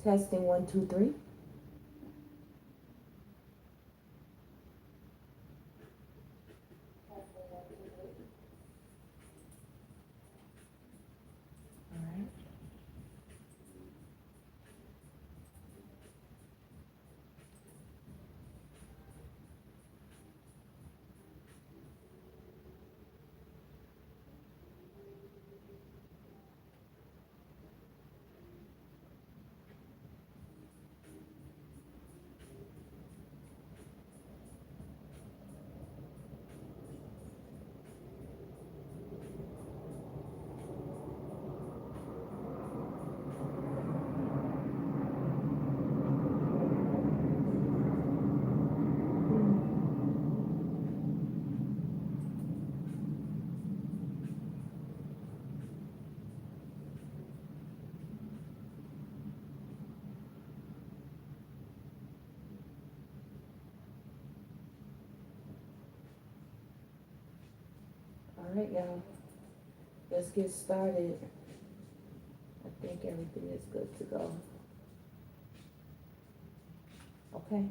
Testing 1, 2, 3. Alright, y'all. Let's get started. I think everything is good to go. Okay.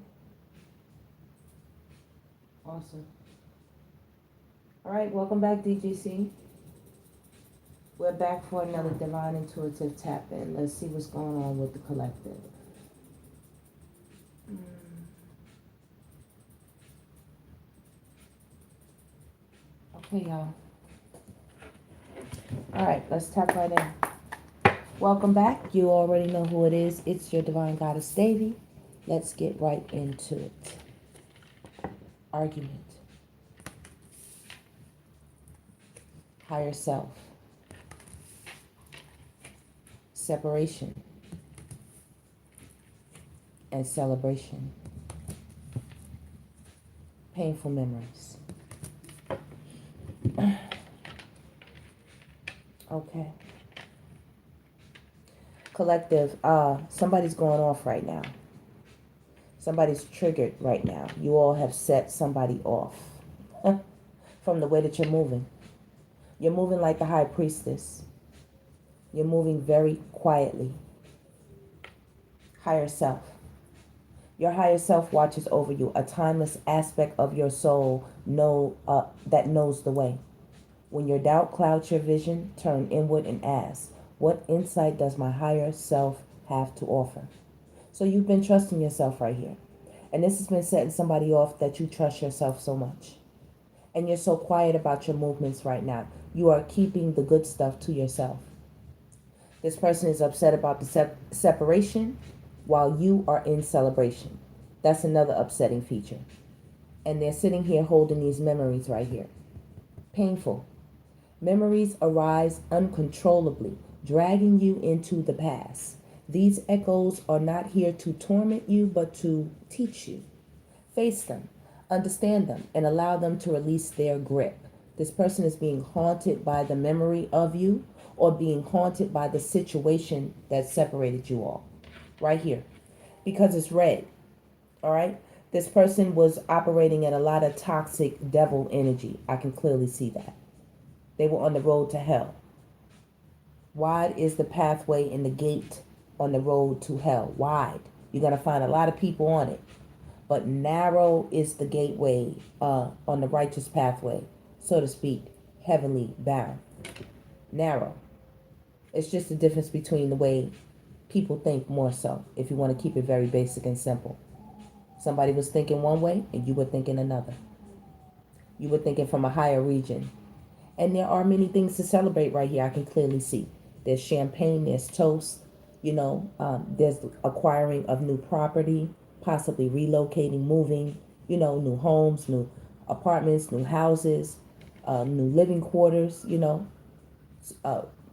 Awesome. Alright, welcome back, DGC. We're back for another Divine Intuitive Tap-In. Let's see what's going on with the collective. Okay, y'all. Alright, let's tap right in. Welcome back. You already know who it is. It's your Divine Goddess, DEVI. Let's get right into it. Argument. Higher self. Separation. And celebration. Painful memories. Okay. Collective, somebody's going off right now. Somebody's triggered right now. You all have set somebody off from the way that you're moving. You're moving like the high priestess. You're moving very quietly. Higher self. Your higher self watches over you, a timeless aspect of your soul that knows the way. When your doubt clouds your vision, turn inward and ask, what insight does my higher self have to offer? So you've been trusting yourself right here. And this has been setting somebody off that you trust yourself so much. And you're so quiet about your movements right now. You are keeping the good stuff to yourself. This person is upset about the separation while you are in celebration. That's another upsetting feature. And they're sitting here holding these memories right here. Painful. Memories arise uncontrollably, dragging you into the past. These echoes are not here to torment you, but to teach you. Face them, understand them, and allow them to release their grip. This person is being haunted by the memory of you or being haunted by the situation that separated you all. Right here. Because it's red. All right? This person was operating at a lot of toxic devil energy. I can clearly see that. They were on the road to hell. Wide is the pathway and the gate on the road to hell. Wide. You're going to find a lot of people on it. But narrow is the gateway on the righteous pathway, so to speak, heavenly bound. Narrow. It's just the difference between the way people think more so, if you want to keep it very basic and simple. Somebody was thinking one way and you were thinking another. You were thinking from a higher region. And there are many things to celebrate right here. I can clearly see. There's champagne, there's toast, there's acquiring of new property, possibly relocating, moving, new homes, new apartments, new houses, new living quarters,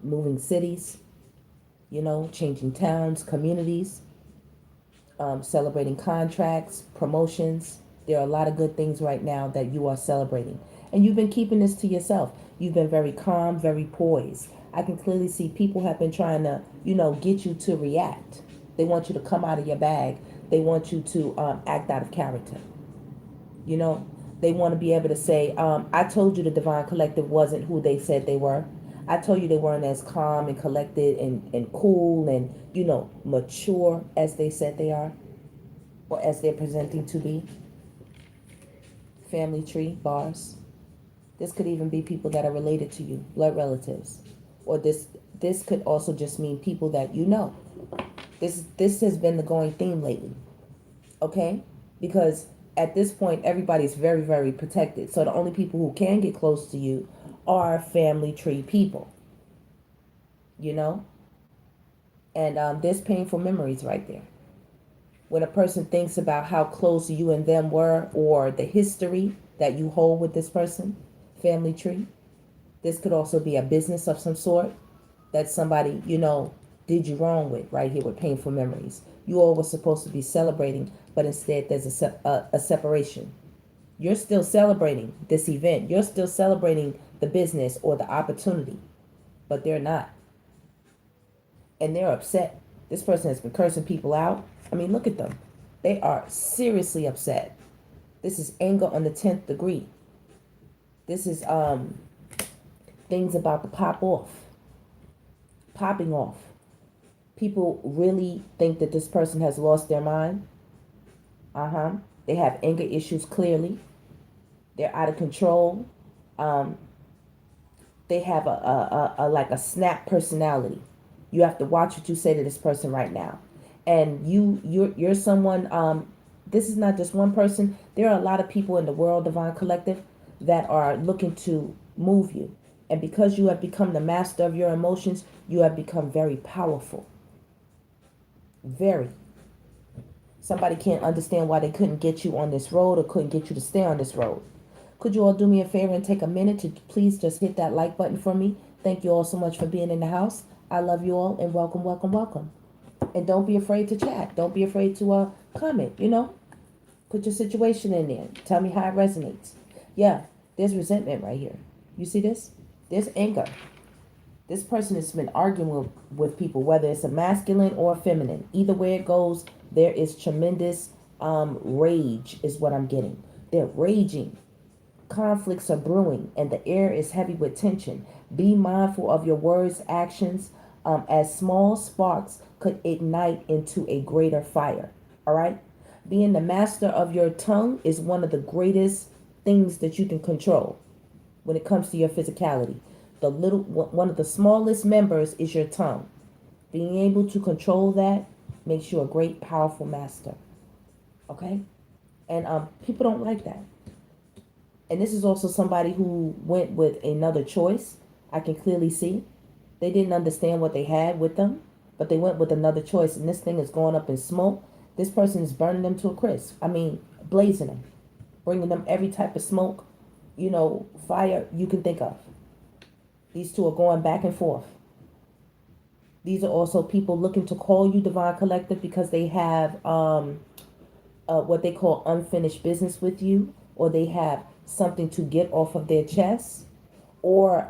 moving cities, changing towns, communities, celebrating contracts, promotions. There are a lot of good things right now that you are celebrating. And you've been keeping this to yourself. You've been very calm, very poised. I can clearly see people have been trying to, get you to react. They want you to come out of your bag. They want you to act out of character. They want to be able to say, I told you the Divine Collective wasn't who they said they were. I told you they weren't as calm and collected and cool and, mature as they said they are, or as they're presenting to be. Family tree, bars. This could even be people that are related to you, blood relatives. Or this could also just mean people that you know. This has been the going theme lately. Okay? Because at this point, everybody's very, very protected. So the only people who can get close to you are family tree people. And there's painful memories right there. When a person thinks about how close you and them were, or the history that you hold with this person, family tree. This could also be a business of some sort that somebody, did you wrong with, right here with painful memories. You all were supposed to be celebrating, but instead there's a separation. You're still celebrating this event. You're still celebrating the business or the opportunity, but they're not. And they're upset. This person has been cursing people out. I mean, look at them. They are seriously upset. This is anger on the 10th degree. This is things about to popping off. People really think that this person has lost their mind. They have anger issues clearly. They're out of control. They have a like a snap personality. You have to watch what you say to this person right now. And you're someone, this is not just one person. There are a lot of people in the world, Divine Collective, that are looking to move you. And because you have become the master of your emotions, you have become very powerful. Very. Somebody can't understand why they couldn't get you on this road or couldn't get you to stay on this road. Could you all do me a favor and take a minute to please just hit that like button for me? Thank you all so much for being in the house. I love you all, and welcome, welcome, welcome. And don't be afraid to chat. Don't be afraid to comment, Put your situation in there. Tell me how it resonates. Yeah, there's resentment right here. You see this? There's anger. This person has been arguing with people, whether it's a masculine or a feminine. Either way it goes, there is tremendous rage is what I'm getting. They're raging. Conflicts are brewing, and the air is heavy with tension. Be mindful of your words, actions, as small sparks could ignite into a greater fire. All right? Being the master of your tongue is one of the greatest things that you can control when it comes to your physicality. One of the smallest members is your tongue. Being able to control that makes you a great, powerful master. Okay? And people don't like that. And this is also somebody who went with another choice. I can clearly see. They didn't understand what they had with them, but they went with another choice, and this thing is going up in smoke. This person is burning them to a crisp. I mean, blazing them. Bringing them every type of smoke, fire you can think of. These two are going back and forth. These are also people looking to call you Divine Collective because they have what they call unfinished business with you, or they have something to get off of their chest, or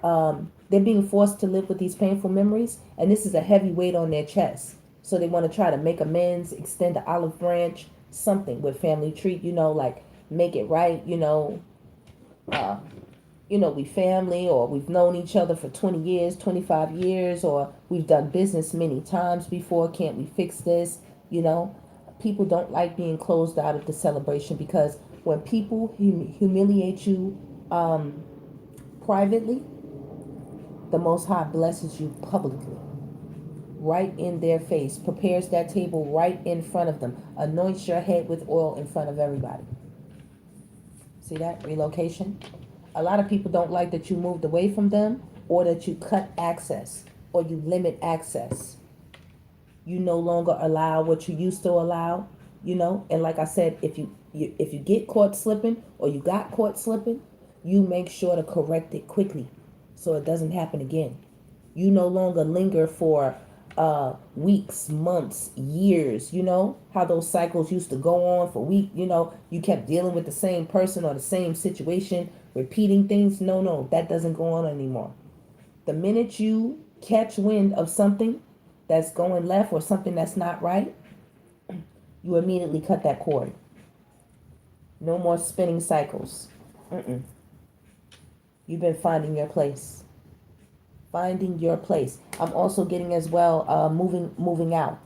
they're being forced to live with these painful memories, and this is a heavy weight on their chest. So they want to try to make amends, extend the olive branch, something with family tree, like make it right, we family, or we've known each other for 20 years, 25 years, or we've done business many times before. Can't we fix this? People don't like being closed out of the celebration, because when people humiliate you privately, the Most High blesses you publicly, right in their face, prepares that table right in front of them, anoints your head with oil in front of everybody. See that? Relocation. A lot of people don't like that you moved away from them, or that you cut access, or you limit access. You no longer allow what you used to allow, And like I said, if you get caught slipping, or you got caught slipping, you make sure to correct it quickly so it doesn't happen again. You no longer linger for weeks, months, years. How those cycles used to go on for weeks. You kept dealing with the same person or the same situation, repeating things. No, that doesn't go on anymore. The minute you catch wind of something that's going left, or something that's not right, you immediately cut that cord. No more spinning cycles. You've been finding your place. Finding your place. I'm also getting as well moving out.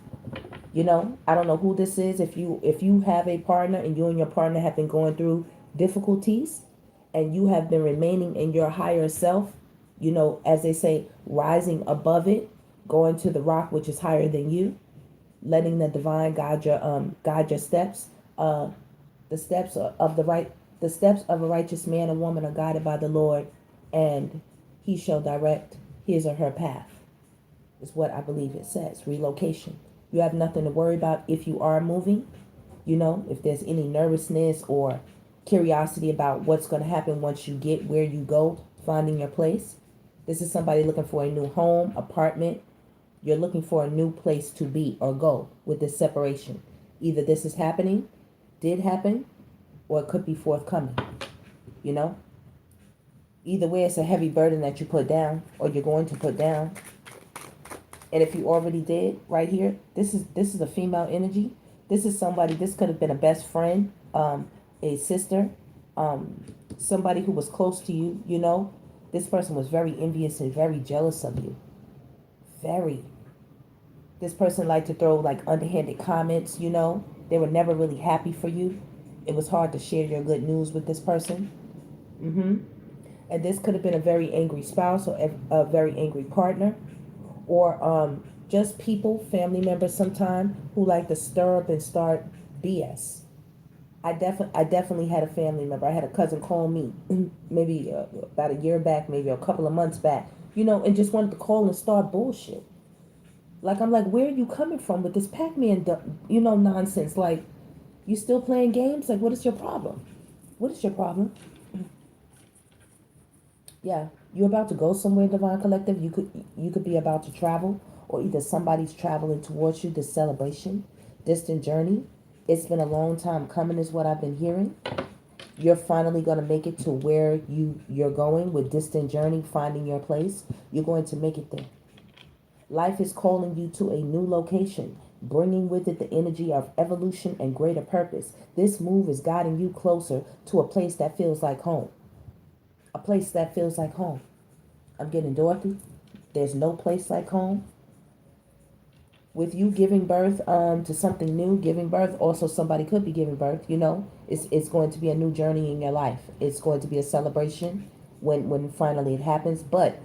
I don't know who this is. If you have a partner and you and your partner have been going through difficulties and you have been remaining in your higher self, as they say, rising above it, going to the rock which is higher than you, letting the divine guide your steps. The steps of the steps of a righteous man or woman are guided by the Lord, and he shall direct his or her path, is what I believe it says. Relocation. You have nothing to worry about if you are moving. If there's any nervousness or curiosity about what's going to happen once you get where you go, finding your place. This is somebody looking for a new home, apartment. You're looking for a new place to be or go with this separation. Either this is happening, did happen, or it could be forthcoming. Either way, it's a heavy burden that you put down or you're going to put down. And if you already did, right here, this is a female energy. This is somebody, this could have been a best friend, a sister, somebody who was close to you, This person was very envious and very jealous of you. Very. This person liked to throw like underhanded comments, They were never really happy for you. It was hard to share your good news with this person. And this could have been a very angry spouse or a very angry partner, or just people, family members sometimes, who like to stir up and start BS. I definitely had a family member. I had a cousin call me maybe about a year back, maybe a couple of months back, and just wanted to call and start bullshit. Like, I'm like, where are you coming from with this Pac-Man, nonsense? Like, you still playing games? Like, what is your problem? What is your problem? Yeah, you're about to go somewhere, Divine Collective. You could be about to travel, or either somebody's traveling towards you. This celebration, distant journey. It's been a long time coming, is what I've been hearing. You're finally going to make it to where you're going with distant journey, finding your place. You're going to make it there. Life is calling you to a new location, bringing with it the energy of evolution and greater purpose. This move is guiding you closer to a place that feels like home. A place that feels like home. I'm getting Dorothy. There's no place like home. With you giving birth to something new, giving birth, also somebody could be giving birth, It's going to be a new journey in your life. It's going to be a celebration when finally it happens. But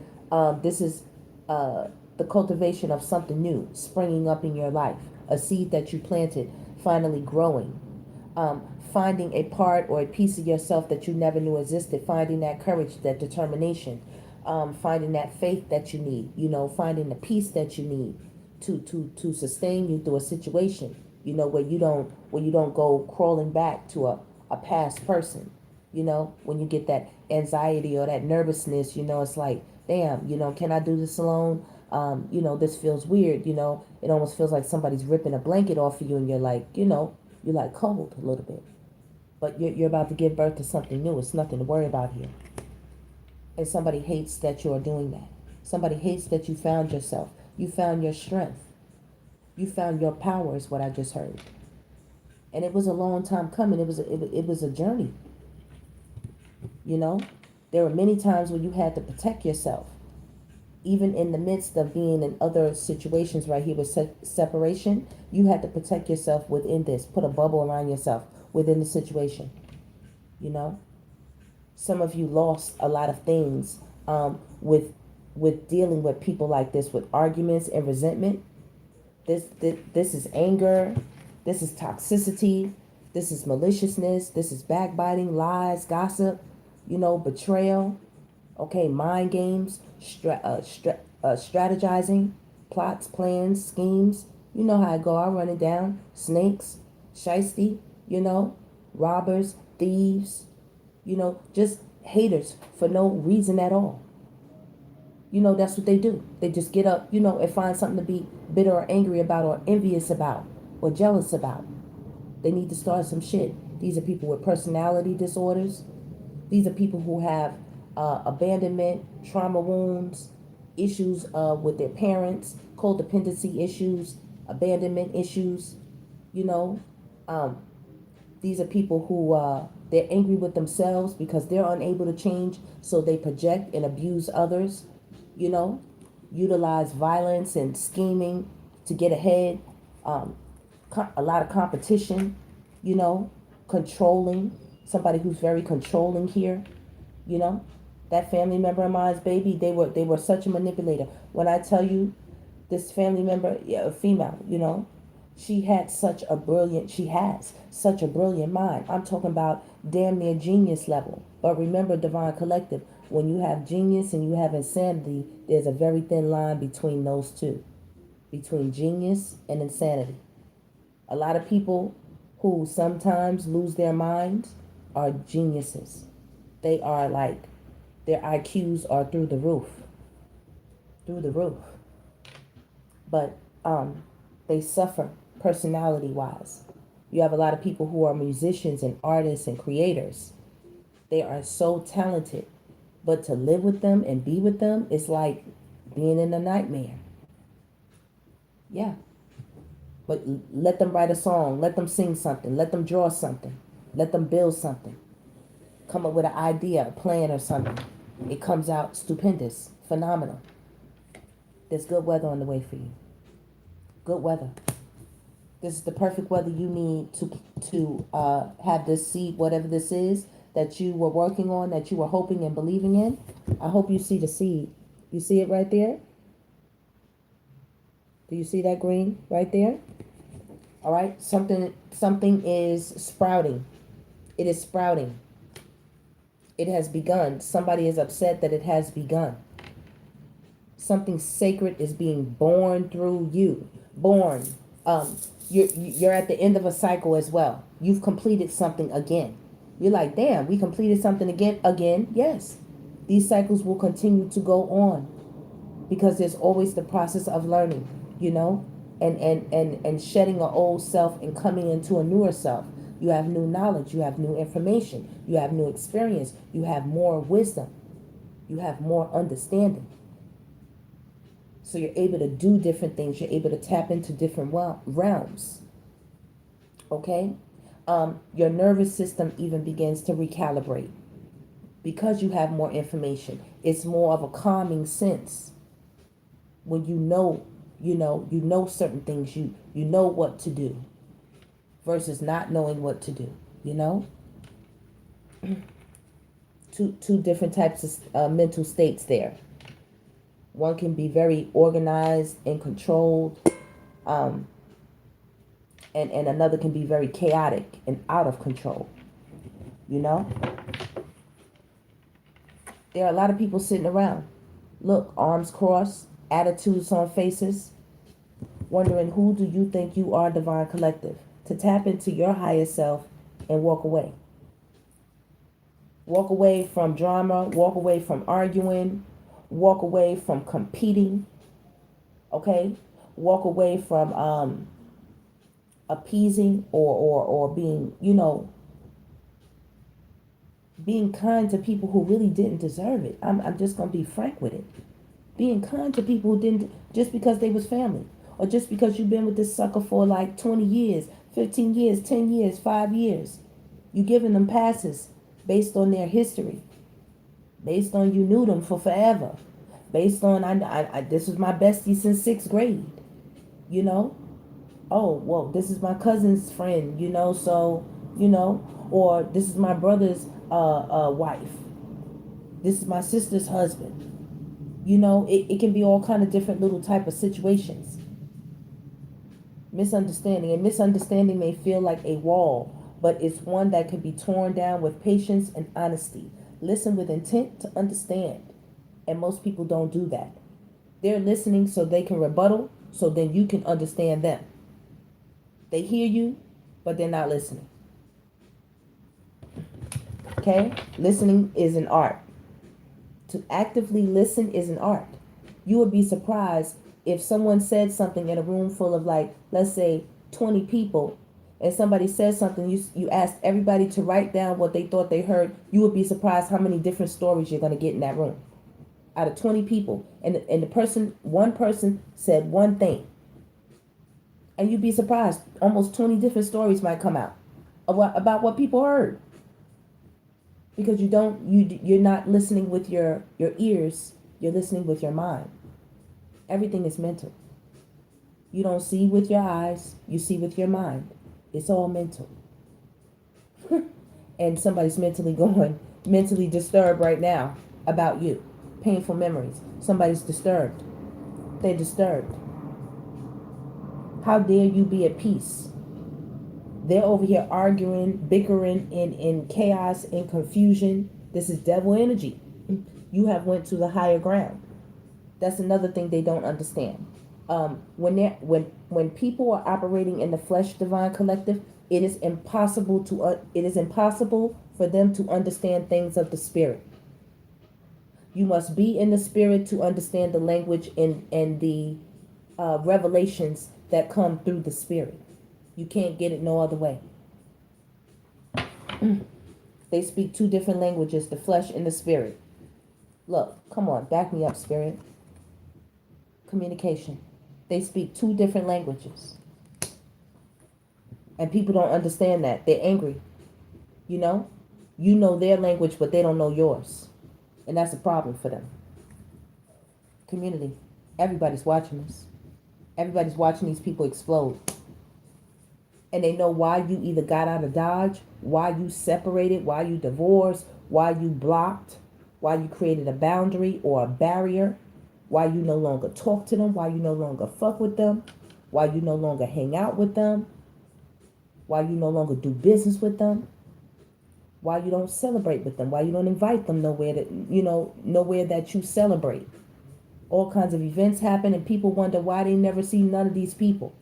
this is the cultivation of something new springing up in your life. A seed that you planted finally growing. Finding a part or a piece of yourself that you never knew existed, finding that courage, that determination, finding that faith that you need, finding the peace that you need to sustain you through a situation, where you don't go crawling back to a past person, when you get that anxiety or that nervousness, it's like, damn, can I do this alone? This feels weird, it almost feels like somebody's ripping a blanket off of you and you're like, you're like cold a little bit. But you're about to give birth to something new. It's nothing to worry about here. And somebody hates that you are doing that. Somebody hates that you found yourself. You found your strength. You found your power, is what I just heard. And it was a long time coming. It was a journey. There were many times when you had to protect yourself. Even in the midst of being in other situations right here with separation, you had to protect yourself within this. Put a bubble around yourself within the situation. Some of you lost a lot of things with dealing with people like this, with arguments and resentment. This is anger. This is toxicity. This is maliciousness. This is backbiting, lies, gossip, betrayal. Okay, mind games, strategizing, plots, plans, schemes. You know how I go. I'll run it down. Snakes, shiesty, robbers, thieves, just haters for no reason at all. That's what they do. They just get up, and find something to be bitter or angry about or envious about or jealous about. They need to start some shit. These are people with personality disorders. These are people who have abandonment, trauma wounds, issues with their parents, codependency issues, abandonment issues. These are people who they're angry with themselves because they're unable to change, so they project and abuse others. utilize violence and scheming to get ahead, a lot of competition, controlling, somebody who's very controlling here, you know. That family member of mine's baby, they were such a manipulator. When I tell you this family member, yeah, a female, she has such a brilliant mind. I'm talking about damn near genius level. But remember, Divine Collective, when you have genius and you have insanity, there's a very thin line between those two, between genius and insanity. A lot of people who sometimes lose their minds are geniuses. They are like, their IQs are through the roof. Through the roof. But they suffer personality-wise. You have a lot of people who are musicians and artists and creators. They are so talented. But to live with them and be with them is like being in a nightmare. Yeah. But let them write a song. Let them sing something. Let them draw something. Let them build something. Come up with an idea, a plan or something. It comes out stupendous, phenomenal. There's good weather on the way for you. Good weather. This is the perfect weather you need to have this seed, whatever this is that you were working on, that you were hoping and believing in. I hope you see the seed. You see it right there? Do you see that green right there? All right. Something is sprouting. It is sprouting. It has begun. Somebody is upset that it has begun. Something sacred is being born through you. Born. You're at the end of a cycle as well. You've completed something again. You're like, damn, we completed something again. Yes. These cycles will continue to go on because there's always the process of learning, and shedding an old self and coming into a newer self. You have new knowledge. You have new information. You have new experience. You have more wisdom. You have more understanding. So you're able to do different things. You're able to tap into different realms. Okay? Your nervous system even begins to recalibrate because you have more information. It's more of a calming sense when you know certain things. You know what to do versus not knowing what to do. Two different types of mental states there. One can be very organized and controlled, and another can be very chaotic and out of control. There are a lot of people sitting around. Look, arms crossed, attitudes on faces, wondering who do you think you are, Divine Collective, to tap into your higher self and walk away. Walk away from drama, walk away from arguing, walk away from competing, okay? Walk away from appeasing or being, being kind to people who really didn't deserve it. I'm just going to be frank with it. Being kind to people who didn't, just because they was family, or just because you've been with this sucker for like 20 years, 15 years, 10 years, 5 years. You giving them passes based on their history, based on you knew them for forever, based on I this was my bestie since 6th grade, oh well, this is my cousin's friend, so or this is my brother's wife, this is my sister's husband. It can be all kind of different little type of situations. Misunderstanding may feel like a wall, but it's one that can be torn down with patience and honesty. Listen with intent to understand. And most people don't do that. They're listening so they can rebuttal, so then you can understand them. They hear you, but they're not listening. Okay? Listening is an art. To actively listen is an art. You would be surprised if someone said something in a room full of, like, let's say 20 people, and somebody says something, you asked everybody to write down what they thought they heard. You would be surprised how many different stories you're going to get in that room. Out of 20 people, and one person said one thing, and you'd be surprised almost 20 different stories might come out about what people heard, because you're not listening with your ears, you're listening with your mind. Everything is mental. You don't see with your eyes, you see with your mind. It's all mental. And somebody's mentally disturbed right now about you. Painful memories. Somebody's disturbed. They're disturbed. How dare you be at peace? They're over here arguing, bickering, in chaos, in confusion. This is devil energy. You have went to the higher ground. That's another thing they don't understand. When people are operating in the flesh divine collective, it is impossible for them to understand things of the spirit. You must be in the spirit to understand the language and the revelations that come through the spirit. You can't get it no other way. They speak two different languages, the flesh and the spirit. Look, come on, back me up, spirit. Communication. They speak two different languages. And people don't understand that. They're angry. You know their language, but they don't know yours. And that's a problem for them. Community. Everybody's watching this. Everybody's watching these people explode. And they know why you either got out of Dodge, why you separated, why you divorced, why you blocked, why you created a boundary or a barrier, why you no longer talk to them, why you no longer fuck with them, why you no longer hang out with them, why you no longer do business with them, why you don't celebrate with them, why you don't invite them nowhere that you celebrate. All kinds of events happen and people wonder why they never see none of these people.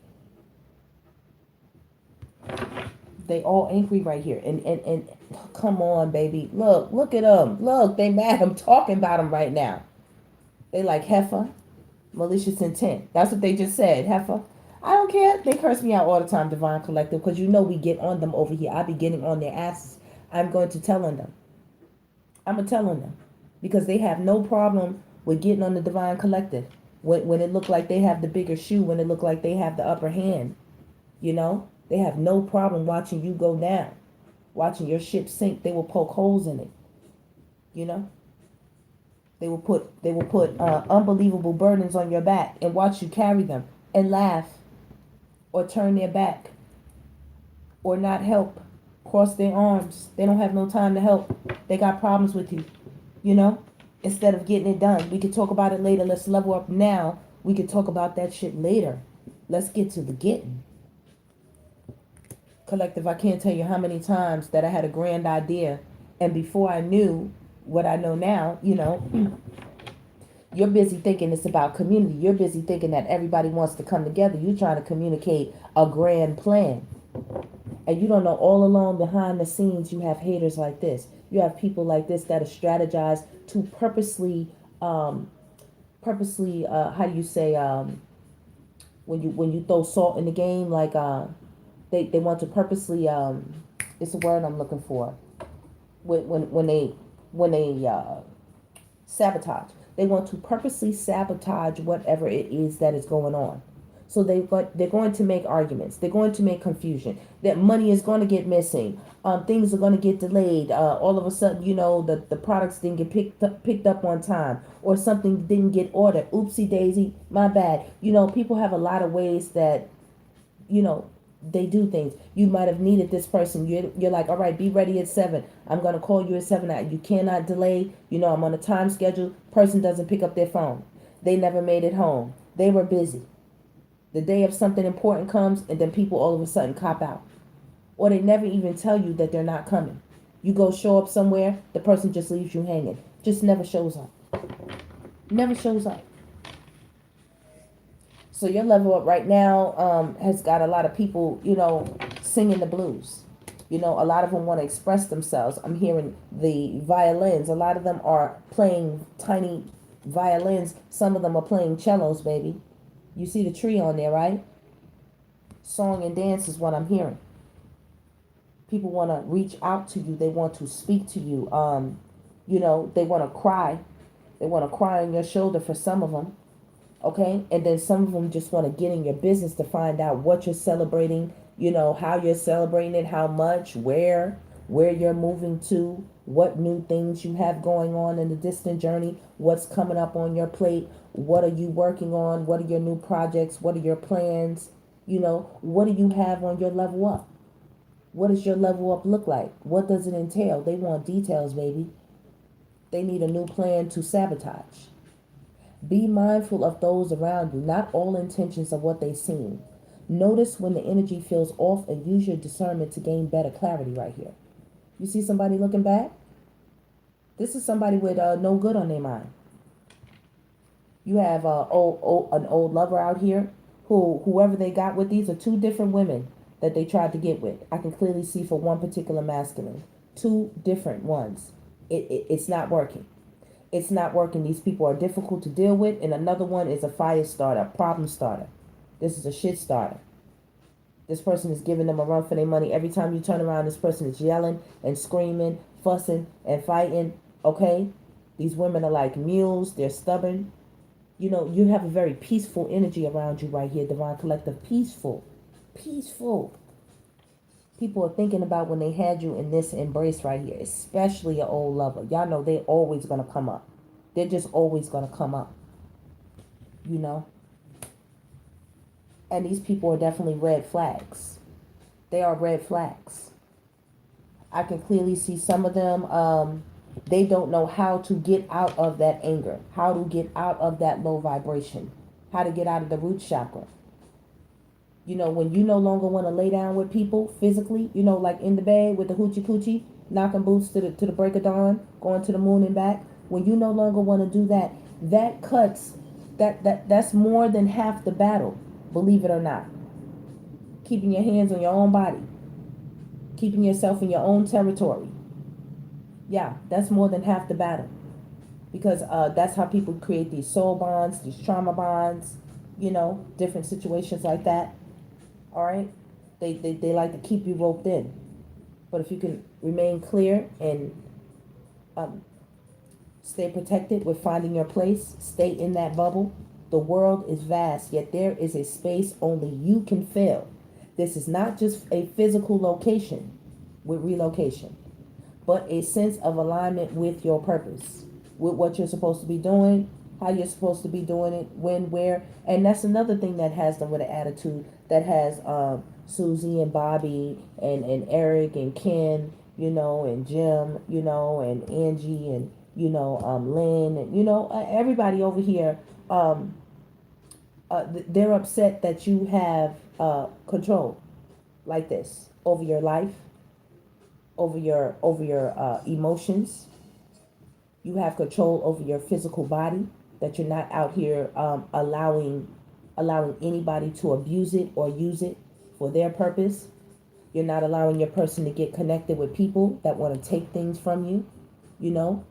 They all angry right here. And come on, baby. Look at them. Look, they mad. I'm talking about them right now. They like heifer, malicious intent. That's what they just said, heifer. I don't care. They curse me out all the time, Divine Collective, because we get on them over here. I be getting on their asses. I'm going to tell on them. I'm going to tell on them. Because they have no problem with getting on the Divine Collective. When it look like they have the bigger shoe, when it look like they have the upper hand, they have no problem watching you go down, watching your ship sink. They will poke holes in it. They will put unbelievable burdens on your back and watch you carry them and laugh or turn their back or not help, cross their arms. They don't have no time to help. They got problems with you, instead of getting it done. We could talk about it later. Let's level up now. We could talk about that shit later. Let's get to the getting. Collective, I can't tell you how many times that I had a grand idea, and before I knew what I know now, you're busy thinking it's about community. You're busy thinking that everybody wants to come together. You're trying to communicate a grand plan. And you don't know all along behind the scenes you have haters like this. You have people like this that are strategized to purposely, how do you say, when you throw salt in the game, like they want to purposely, it's a word I'm looking for, when they sabotage. They want to purposely sabotage whatever it is that is going on. So they're going to make arguments. They're going to make confusion. That money is going to get missing. Things are going to get delayed. All of a sudden, the products didn't get picked up on time, or something didn't get ordered. Oopsie daisy, my bad. People have a lot of ways that, they do things. You might have needed this person. You're like, all right, be ready at 7. I'm going to call you at 7. You cannot delay. I'm on a time schedule. Person doesn't pick up their phone. They never made it home. They were busy. The day of something important comes, and then people all of a sudden cop out. Or they never even tell you that they're not coming. You go show up somewhere, the person just leaves you hanging. Just never shows up. Never shows up. So your level up right now has got a lot of people, singing the blues. A lot of them want to express themselves. I'm hearing the violins. A lot of them are playing tiny violins. Some of them are playing cellos, baby. You see the tree on there, right? Song and dance is what I'm hearing. People want to reach out to you. They want to speak to you. They want to cry. They want to cry on your shoulder for some of them. Okay? And then some of them just want to get in your business to find out what you're celebrating, how you're celebrating it, how much, where, where you're moving to, what new things you have going on in the distant journey, what's coming up on your plate, what are you working on, what are your new projects, what are your plans, you know, what do you have on your level up? What does your level up look like? What does it entail? They want details, baby. They need a new plan to sabotage. Be mindful of those around you, not all intentions of what they seem. Notice when the energy feels off and use your discernment to gain better clarity right here. You see somebody looking back? This is somebody with no good on their mind. You have an old lover out here whoever they got with, these are two different women that they tried to get with. I can clearly see for one particular masculine. Two different ones. It's not working. It's not working. These people are difficult to deal with. And another one is a fire starter, problem starter. This is a shit starter. This person is giving them a run for their money. Every time you turn around, this person is yelling and screaming, fussing and fighting. Okay? These women are like mules. They're stubborn. You know, you have a very peaceful energy around you right here, Divine Collective. Peaceful. Peaceful. People are thinking about when they had you in this embrace right here, especially an old lover. Y'all know they're always going to come up. They're just always going to come up. You know? And these people are definitely red flags. They are red flags. I can clearly see some of them, they don't know how to get out of that anger, how to get out of that low vibration, how to get out of the root chakra. You know, when you no longer want to lay down with people physically, you know, like in the bed with the hoochie coochie, knocking boots to the break of dawn, going to the moon and back. When you no longer want to do that, that cuts, that's more than half the battle, believe it or not. Keeping your hands on your own body, keeping yourself in your own territory. Yeah, that's more than half the battle. Because that's how people create these soul bonds, these trauma bonds, you know, different situations like that. All right? They like to keep you roped in. But if you can remain clear and stay protected with finding your place, stay in that bubble. The world is vast, yet there is a space only you can fill. This is not just a physical location with relocation, but a sense of alignment with your purpose, with what you're supposed to be doing, how you're supposed to be doing it, when, where. And that's another thing that has them with an attitude, that has Susie and Bobby and Eric and Ken, you know, and Jim, you know, and Angie and, you know, Lynn, and, you know, everybody over here, they're upset that you have control like this over your life, over your emotions. You have control over your physical body, that you're not out here allowing anybody to abuse it or use it for their purpose. You're not allowing your person to get connected with people that want to take things from you. You know,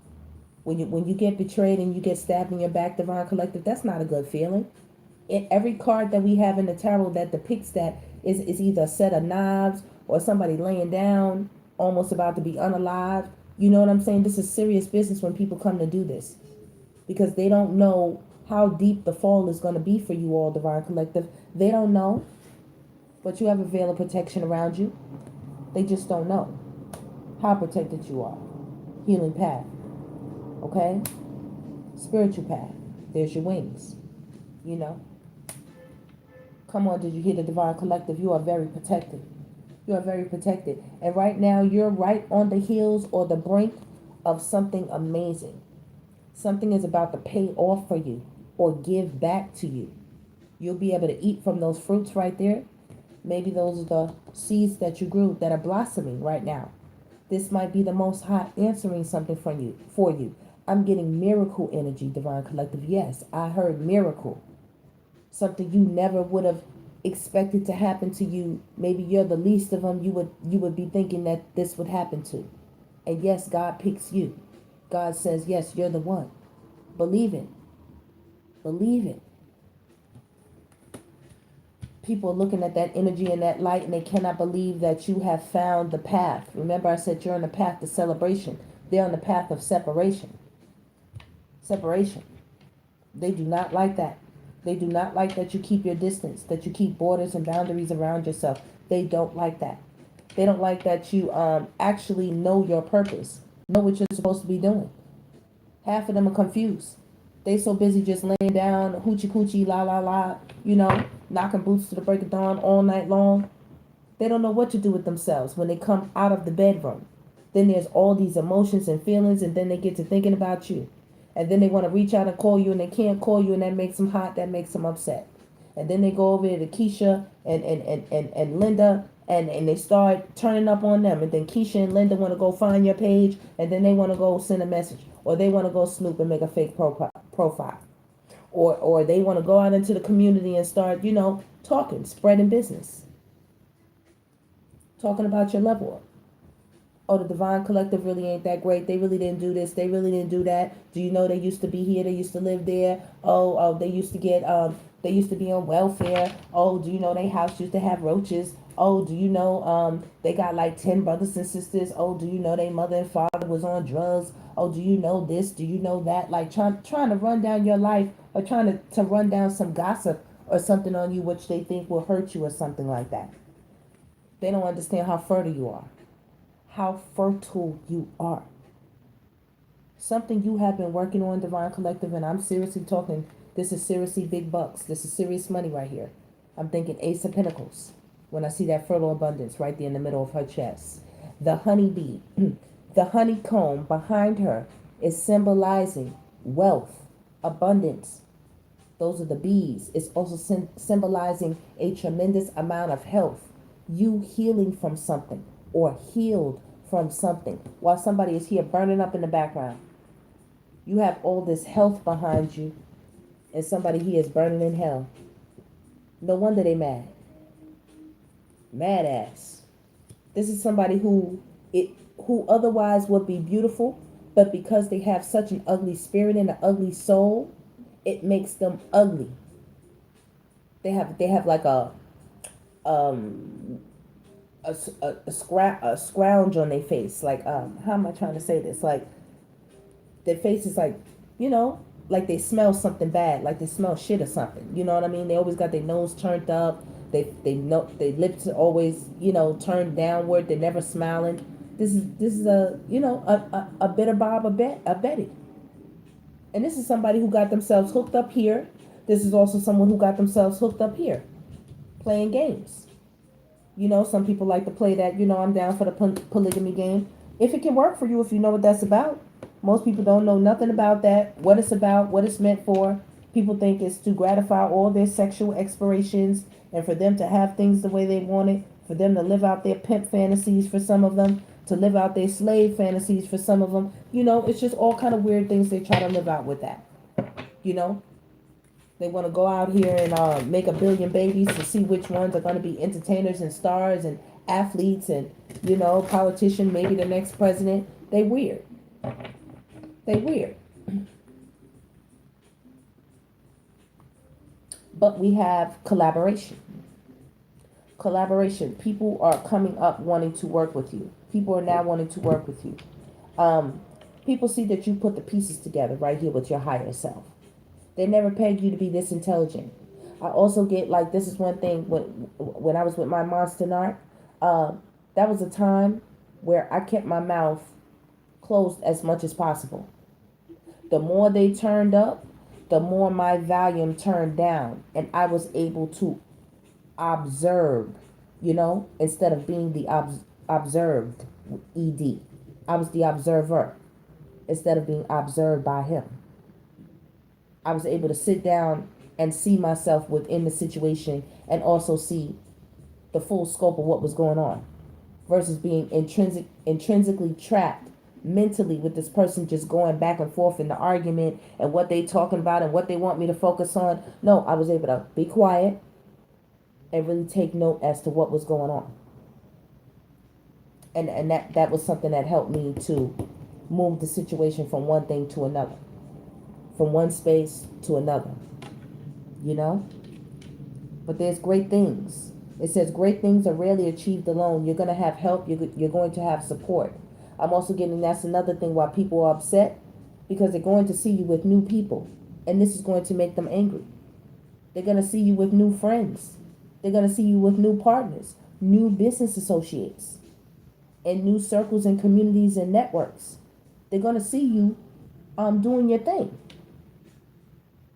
when you get betrayed and you get stabbed in your back, Divine Collective, that's not a good feeling. Every card that we have in the tarot that depicts that is either a set of knives or somebody laying down, almost about to be unalived. You know what I'm saying? This is serious business when people come to do this, because they don't know how deep the fall is going to be for you all, Divine Collective. They don't know, but you have a veil of protection around you. They just don't know how protected you are. Healing path, okay? Spiritual path. There's your wings, you know. Come on, did you hear the Divine Collective? You are very protected. You are very protected. And right now, you're right on the heels or the brink of something amazing. Something is about to pay off for you or give back to you. You'll be able to eat from those fruits right there. Maybe those are the seeds that you grew that are blossoming right now. This might be the Most High answering something from you, for you. I'm getting miracle energy, Divine Collective. Yes, I heard miracle. Something you never would have expected to happen to you. Maybe you're the least of them. You would be thinking that this would happen to. And yes, God picks you. God says, yes, you're the one. Believe it. Believe it. People are looking at that energy and that light, and they cannot believe that you have found the path. Remember, I said you're on the path to celebration. They're on the path of separation. Separation. They do not like that. They do not like that you keep your distance, that you keep borders and boundaries around yourself. They don't like that. They don't like that you actually know your purpose, know what you're supposed to be doing. Half of them are confused. They so busy just laying down, hoochie coochie, la la la, knocking boots to the break of dawn all night long. They don't know what to do with themselves when they come out of the bedroom. Then there's all these emotions and feelings, and then they get to thinking about you. And then they want to reach out and call you, and they can't call you, and that makes them hot, that makes them upset. And then they go over to Keisha and Linda, and they start turning up on them. And then Keisha and Linda want to go find your page, and then they want to go send a message. Or they want to go snoop and make a fake profile. Or they want to go out into the community and start, talking, spreading business. Talking about your level up. Oh, the Divine Collective really ain't that great. They really didn't do this. They really didn't do that. Do you know they used to be here? They used to live there. Oh, they used to get they used to be on welfare. Oh, do you know their house used to have roaches? Oh, do you know they got like 10 brothers and sisters? Oh, do you know their mother and father was on drugs? Oh, do you know this? Do you know that? Like trying to run down your life, or trying to run down some gossip or something on you which they think will hurt you or something like that. They don't understand how fertile you are. How fertile you are. Something you have been working on, Divine Collective, and I'm seriously talking, this is seriously big bucks. This is serious money right here. I'm thinking Ace of Pentacles when I see that fertile abundance right there in the middle of her chest. The honeybee, the honeycomb behind her is symbolizing wealth, abundance. Those are the bees. It's also symbolizing a tremendous amount of health. You healing from something or healed from something. While somebody is here burning up in the background, you have all this health behind you, and somebody here is burning in hell. No wonder they mad. Mad ass. This is somebody who otherwise would be beautiful, but because they have such an ugly spirit and an ugly soul, it makes them ugly. They have like a scrounge on their face. Like, how am I trying to say this? Like, their face is like, like they smell something bad, like they smell shit or something. You know what I mean? They always got their nose turned up. They know their lips are always, turned downward. They're never smiling. This is a bitter Bob, a Betty. And this is somebody who got themselves hooked up here. This is also someone who got themselves hooked up here, playing games. Some people like to play that, I'm down for the polygamy game. If it can work for you, if you know what that's about. Most people don't know nothing about that, what it's about, what it's meant for. People think it's to gratify all their sexual explorations and for them to have things the way they want it, for them to live out their pimp fantasies for some of them, to live out their slave fantasies for some of them. It's just all kind of weird things they try to live out with that. They want to go out here and make a billion babies to see which ones are going to be entertainers and stars and athletes and, politician, maybe the next president. They weird. But we have collaboration. People are coming up wanting to work with you. People are now wanting to work with you. People see that you put the pieces together right here with your higher self. They never pegged you to be this intelligent. I also get, like, this is one thing, when I was with my monster narc, that was a time where I kept my mouth closed as much as possible. The more they turned up, the more my volume turned down, and I was able to observe, instead of being the observed, ED. I was the observer instead of being observed by him. I was able to sit down and see myself within the situation and also see the full scope of what was going on versus being intrinsically trapped mentally with this person just going back and forth in the argument and what they talking about and what they want me to focus on. No, I was able to be quiet and really take note as to what was going on. And that was something that helped me to move the situation from one thing to another. From one space to another, But there's great things. It says great things are rarely achieved alone. You're going to have help. You're going to have support. I'm also getting that's another thing why people are upset, because they're going to see you with new people. And this is going to make them angry. They're going to see you with new friends. They're going to see you with new partners, new business associates. in new circles and communities and networks. They're going to see you doing your thing.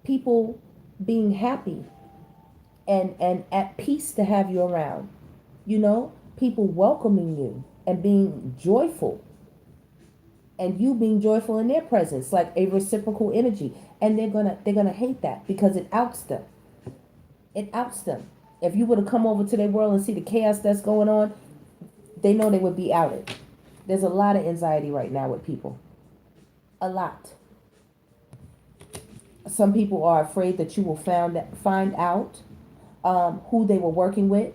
People being happy and at peace to have you around. You know, people welcoming you and being joyful. And you being joyful in their presence, like a reciprocal energy. And they're gonna hate that because it outs them. It outs them. If you were to come over to their world and see the chaos that's going on, they know they would be outed. There's a lot of anxiety right now with people. A lot. Some people are afraid that you will find out who they were working with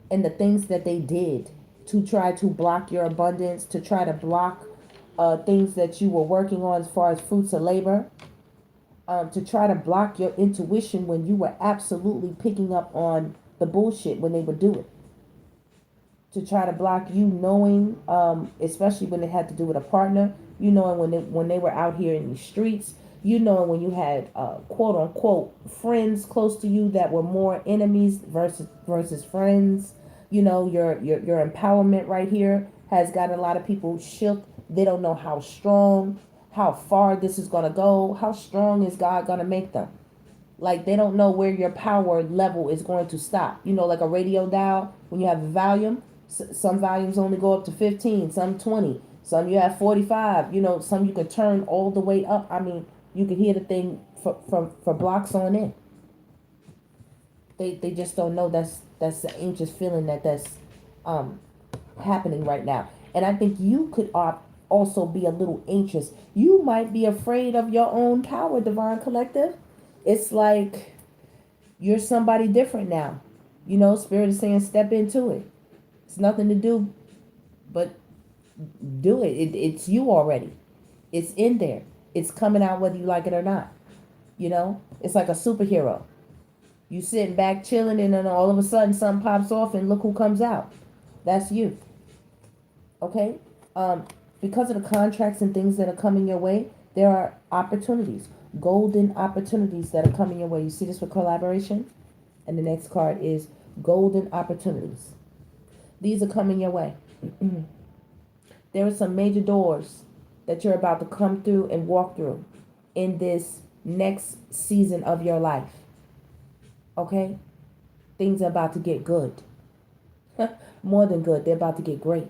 and the things that they did to try to block your abundance, to try to block things that you were working on as far as fruits of labor, to try to block your intuition when you were absolutely picking up on the bullshit when they would do it. To try to block you knowing, especially when it had to do with a partner, you knowing when they were out here in the streets, you knowing when you had quote unquote friends close to you that were more enemies versus friends. You know, your empowerment right here has got a lot of people shook. They don't know how strong, how far this is going to go. How strong is God going to make them? Like, they don't know where your power level is going to stop. You know, like a radio dial, when you have a volume, some volumes only go up to 15, some 20, some you have 45. You know, some you can turn all the way up. I mean, you can hear the thing for blocks on in. They just don't know that's the anxious feeling that's happening right now. And I think you could also be a little anxious. You might be afraid of your own power, Divine Collective. It's like you're somebody different now. You know, Spirit is saying step into it. It's nothing to do but do it. It's you already. It's in there. It's coming out whether you like it or not. You know, it's like a superhero. You sitting back chilling and then all of a sudden something pops off and look who comes out. That's you. Okay? Because of the contracts and things that are coming your way, there are opportunities, golden opportunities that are coming your way. You see this with collaboration? And the next card is golden opportunities. These are coming your way. There are some major doors that you're about to come through and walk through in this next season of your life. Okay? Things are about to get good. More than good. They're about to get great.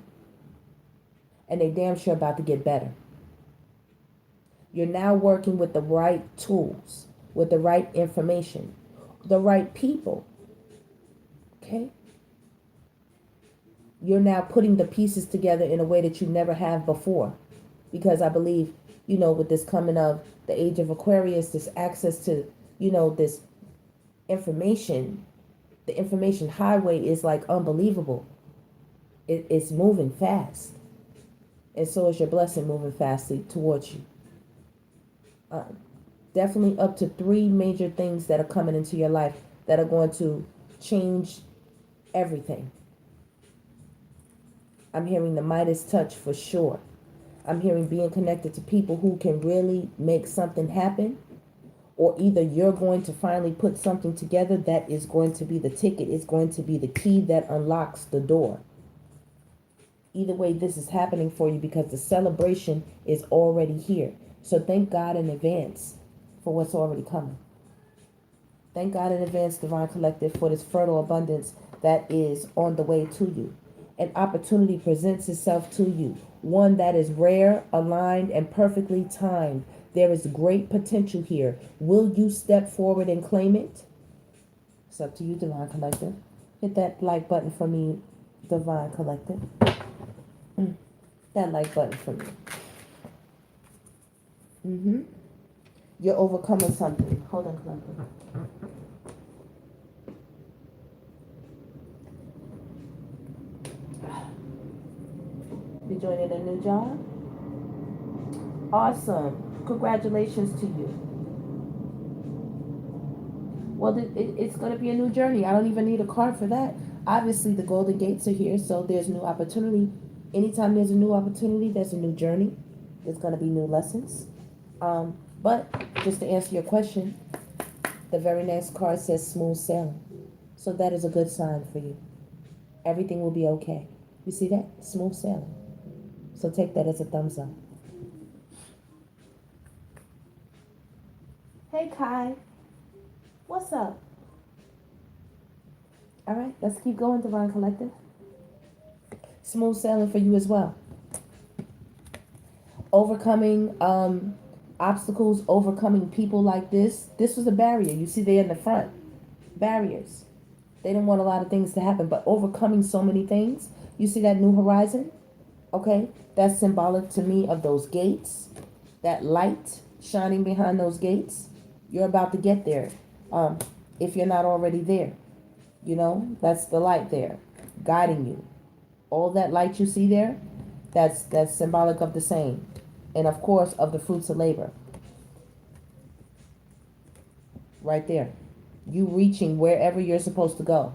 And they damn sure about to get better. You're now working with the right tools, with the right information, the right people. Okay? You're now putting the pieces together in a way that you never have before. Because I believe, you know, with this coming of the age of Aquarius, this access to, you know, this information, the information highway is like unbelievable. It's moving fast. And so is your blessing moving fastly towards you. Definitely up to 3 major things that are coming into your life that are going to change everything. I'm hearing the Midas touch for sure. I'm hearing being connected to people who can really make something happen. Or either you're going to finally put something together that is going to be the ticket. It's going to be the key that unlocks the door. Either way, this is happening for you because the celebration is already here. So thank God in advance for what's already coming. Thank God in advance, Divine Collective, for this fertile abundance that is on the way to you. An opportunity presents itself to you. One that is rare, aligned, and perfectly timed. There is great potential here. Will you step forward and claim it? It's up to you, Divine Collective. Hit that like button for me, Divine Collective. That like button for me. You're overcoming something. Hold on, Collective. You joining a new job? Awesome. Congratulations to you. Well, it's going to be a new journey. I don't even need a card for that. Obviously, the Golden Gates are here, so there's new opportunity. Anytime there's a new opportunity, there's a new journey. There's going to be new lessons. But just to answer your question, the very next card says smooth sailing. So that is a good sign for you. Everything will be okay. You see that? Smooth sailing. So take that as a thumbs up. Hey, Kai. What's up? All right, let's keep going, Divine Collective. Smooth sailing for you as well. Overcoming obstacles, overcoming people like this. This was a barrier. You see there in the front. Barriers. They didn't want a lot of things to happen, but overcoming so many things. You see that new horizon? Okay, that's symbolic to me of those gates. That light shining behind those gates. You're about to get there. If you're not already there. You know, that's the light there, guiding you. All that light you see there, that's symbolic of the same. And of course, of the fruits of labor. Right there. You reaching wherever you're supposed to go.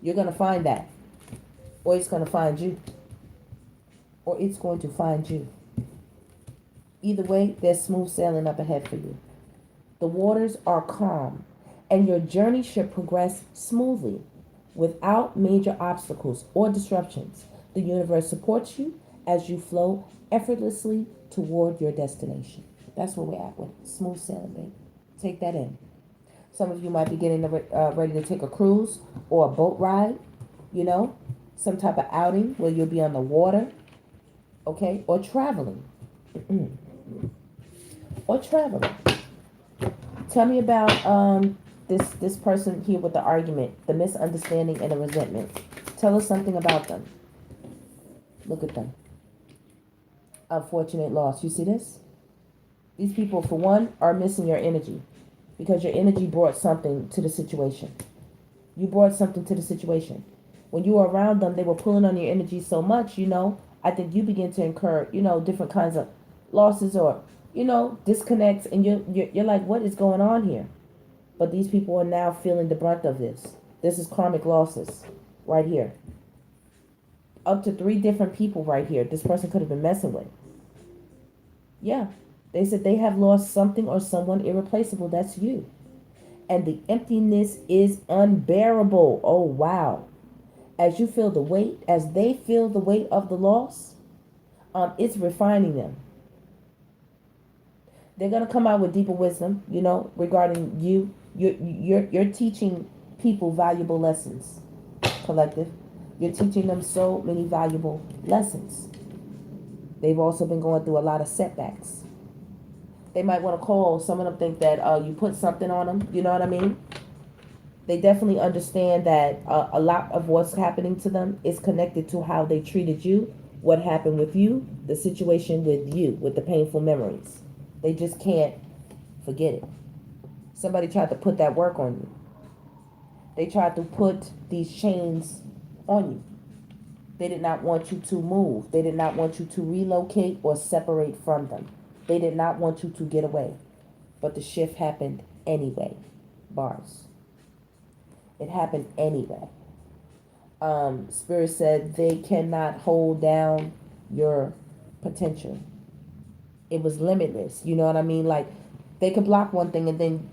You're going to find that. Or it's going to find you. Or it's going to find you. Either way, there's smooth sailing up ahead for you. The waters are calm, and your journey should progress smoothly without major obstacles or disruptions. The universe supports you as you flow effortlessly toward your destination. That's where we're at with smooth sailing, baby. Take that in. Some of you might be getting ready to take a cruise or a boat ride, you know, some type of outing where you'll be on the water, okay, or traveling. Or traveling. Tell me about this person here with the argument, the misunderstanding and the resentment. Tell us something about them. Look at them. Unfortunate loss. You see this? These people, for one, are missing your energy because your energy brought something to the situation. You brought something to the situation. When you were around them, they were pulling on your energy so much, you know, I think you begin to incur, you know, different kinds of losses or, you know, disconnects, and you're like, what is going on here? But these people are now feeling the brunt of this. This is karmic losses right here. Up to 3 different people right here this person could have been messing with. Yeah, they said they have lost something or someone irreplaceable. That's you. And the emptiness is unbearable. Oh, wow. As you feel the weight, as they feel the weight of the loss, it's refining them. They're going to come out with deeper wisdom, you know, regarding you. You're teaching people valuable lessons, collective. You're teaching them so many valuable lessons. They've also been going through a lot of setbacks. They might want to call. Some of them think that you put something on them. You know what I mean? They definitely understand that a lot of what's happening to them is connected to how they treated you, what happened with you, the situation with you, with the painful memories. They just can't forget it. Somebody tried to put that work on you. They tried to put these chains on you. They did not want you to move. They did not want you to relocate or separate from them. They did not want you to get away. But the shift happened anyway. Bars. It happened anyway. Spirit said they cannot hold down your potential. It was limitless. You know what I mean? Like, they could block one thing and then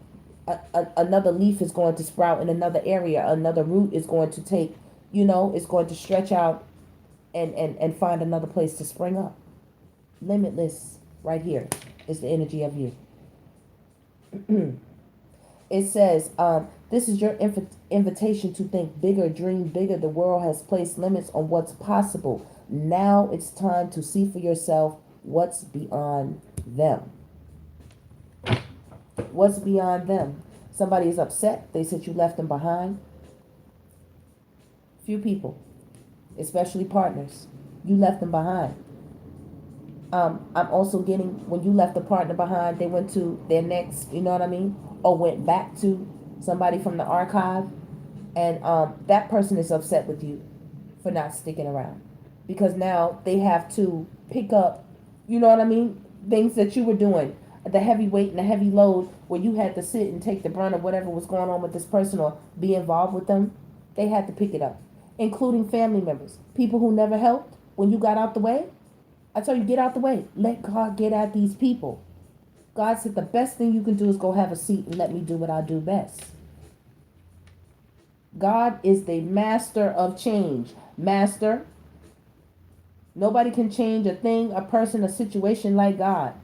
another leaf is going to sprout in another area. Another root is going to take, you know, it's going to stretch out and find another place to spring up. Limitless right here is the energy of you. It says, this is your invitation to think bigger, dream bigger. The world has placed limits on what's possible. Now it's time to see for yourself what's beyond them. What's beyond them? Somebody is upset. They said you left them behind. Few people, especially partners, you left them behind. I'm also getting, when you left the partner behind, they went to their next, you know what I mean? Or went back to somebody from the archive. And that person is upset with you for not sticking around. Because now they have to pick up, you know what I mean? Things that you were doing. The heavy weight and the heavy load where you had to sit and take the brunt of whatever was going on with this person or be involved with them. They had to pick it up. Including family members. People who never helped when you got out the way. I tell you, get out the way. Let God get at these people. God said the best thing you can do is go have a seat and let me do what I do best. God is the master of change. Master, Nobody can change a thing, a person, a situation like God.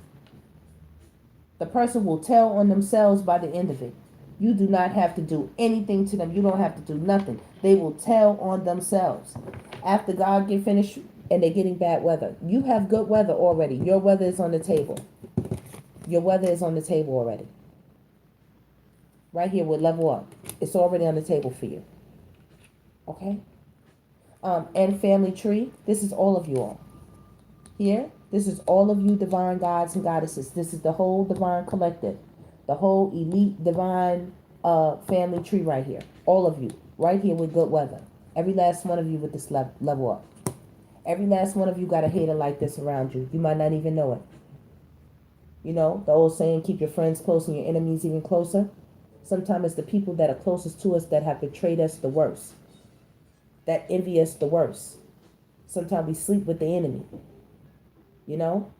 The person will tell on themselves by the end of it. You do not have to do anything to them. You don't have to do nothing. They will tell on themselves. After God get finished and they're getting bad weather. You have good weather already. Your weather is on the table. Your weather is on the table already. Right here with level up. It's already on the table for you. Okay? And family tree. This is all of you all. Here, this is all of you divine gods and goddesses. This is the whole divine collective. The whole elite divine family tree right here. All of you. Right here with good weather. Every last one of you with this level up. Every last one of you got a hater like this around you. You might not even know it. You know, the old saying, keep your friends close and your enemies even closer. Sometimes it's the people that are closest to us that have betrayed us the worst. That envy us the worst. Sometimes we sleep with the enemy. You know?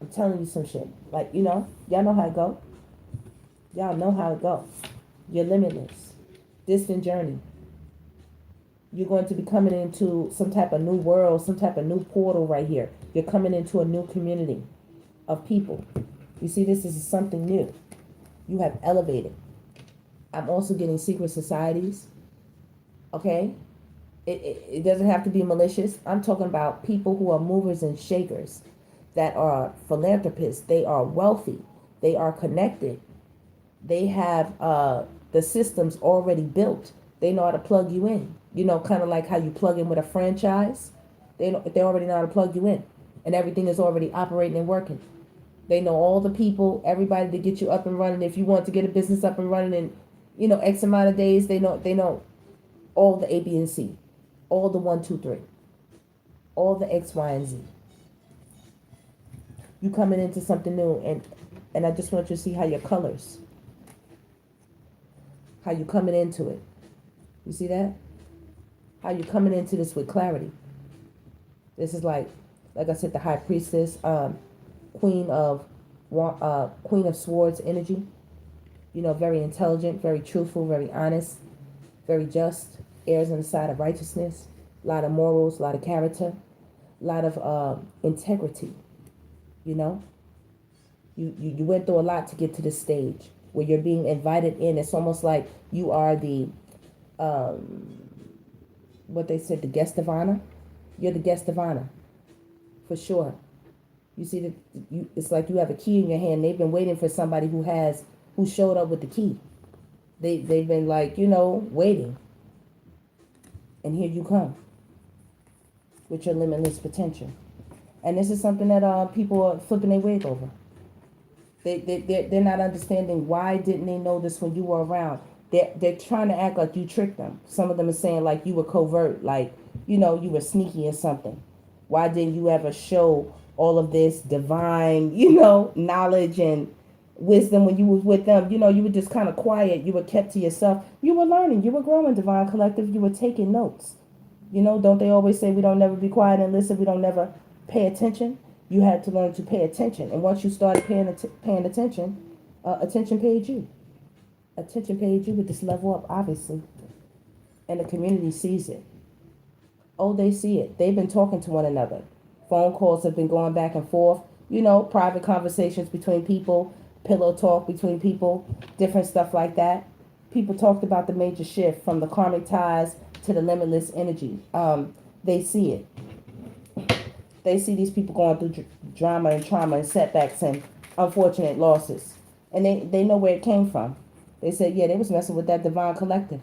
I'm telling you some shit. Like, you know, y'all know how it go. Y'all know how it go. You're limitless. Distant journey. You're going to be coming into some type of new world, some type of new portal right here. You're coming into a new community of people. You see, this is something new. You have elevated. I'm also getting secret societies. Okay? It doesn't have to be malicious. I'm talking about people who are movers and shakers, that are philanthropists. They are wealthy. They are connected. They have the systems already built. They know how to plug you in. You know, kind of like how you plug in with a franchise. They already know how to plug you in. And everything is already operating and working. They know all the people, everybody to get you up and running. If you want to get a business up and running in, you know, X amount of days, they know all the A, B, and C. All the 1, 2, 3. All the X, Y, and Z. You coming into something new, and I just want you to see how your colors, how you coming into it. You see that? How you coming into this with clarity. This is like I said, the high priestess, queen of swords energy. You know, very intelligent, very truthful, very honest, very just. Airs on the side of righteousness. A lot of morals, a lot of character, a lot of integrity. You know, you went through a lot to get to this stage where you're being invited in. It's almost like you are the what they said, the guest of honor. You're the guest of honor, for sure. You see that it's like you have a key in your hand. They've been waiting for somebody who showed up with the key. They've been like, you know, waiting, and here you come with your limitless potential. And this is something that people are flipping their wig over. They're not understanding why didn't they know this when you were around. They're trying to act like you tricked them. Some of them are saying like you were covert, like, you know, you were sneaky or something. Why didn't you ever show all of this divine, you know, knowledge and wisdom when you was with them? You know, you were just kind of quiet. You were kept to yourself. You were learning. You were growing, Divine Collective. You were taking notes. You know, don't they always say we don't never be quiet and listen? We don't never pay attention. You had to learn to pay attention. And once you started paying attention, attention paid you. Attention paid you with this level up, obviously. And the community sees it. Oh, they see it. They've been talking to one another. Phone calls have been going back and forth. You know, private conversations between people, pillow talk between people, different stuff like that. People talked about the major shift from the karmic ties to the limitless energy. They see it. They see these people going through drama and trauma and setbacks and unfortunate losses. And they know where it came from. They said, yeah, they was messing with that divine collective.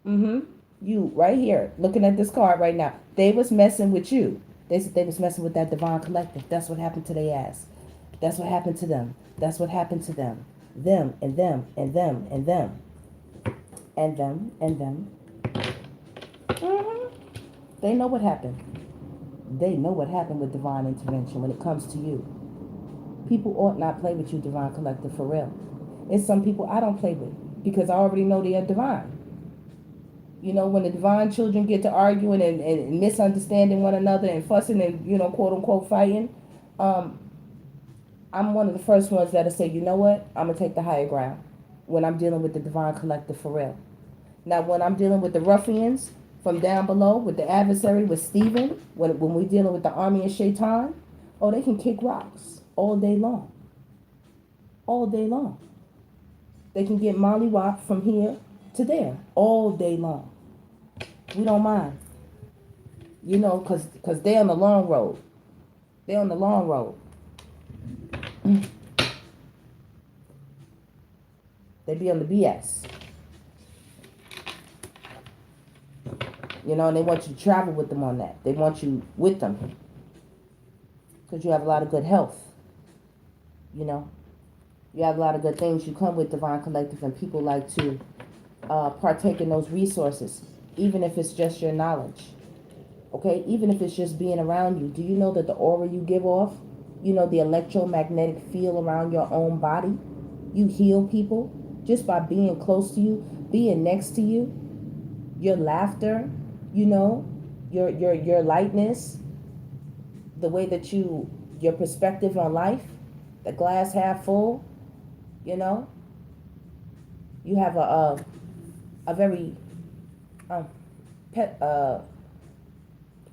You, right here, looking at this card right now. They was messing with you. They said they was messing with that divine collective. That's what happened to their ass. That's what happened to them. That's what happened to them. Them and them and them and them. And them and them. They know what happened. They know what happened with divine intervention when it comes to you. People ought not play with you, divine collective, for real. It's some people I don't play with because I already know they are divine. You know, when the divine children get to arguing and misunderstanding one another and fussing and, you know, quote unquote fighting, I'm one of the first ones that'll say, you know what, I'm going to take the higher ground when I'm dealing with the divine collective for real. Now, when I'm dealing with the ruffians, from down below with the adversary, with Stephen, when we're dealing with the army of Shaitan, oh, they can kick rocks all day long. All day long. They can get mollywop from here to there all day long. We don't mind. You know, because they're on the long road. They're on the long road. They be on the BS. You know, and they want you to travel with them on that. They want you with them. Because you have a lot of good health. You know. You have a lot of good things. You come with Divine Collective, and people like to partake in those resources. Even if it's just your knowledge. Okay? Even if it's just being around you. Do you know that the aura you give off, you know, the electromagnetic field around your own body, you heal people just by being close to you, being next to you, your laughter, you know, your lightness, the way that your perspective on life, the glass half full, you know, you have a very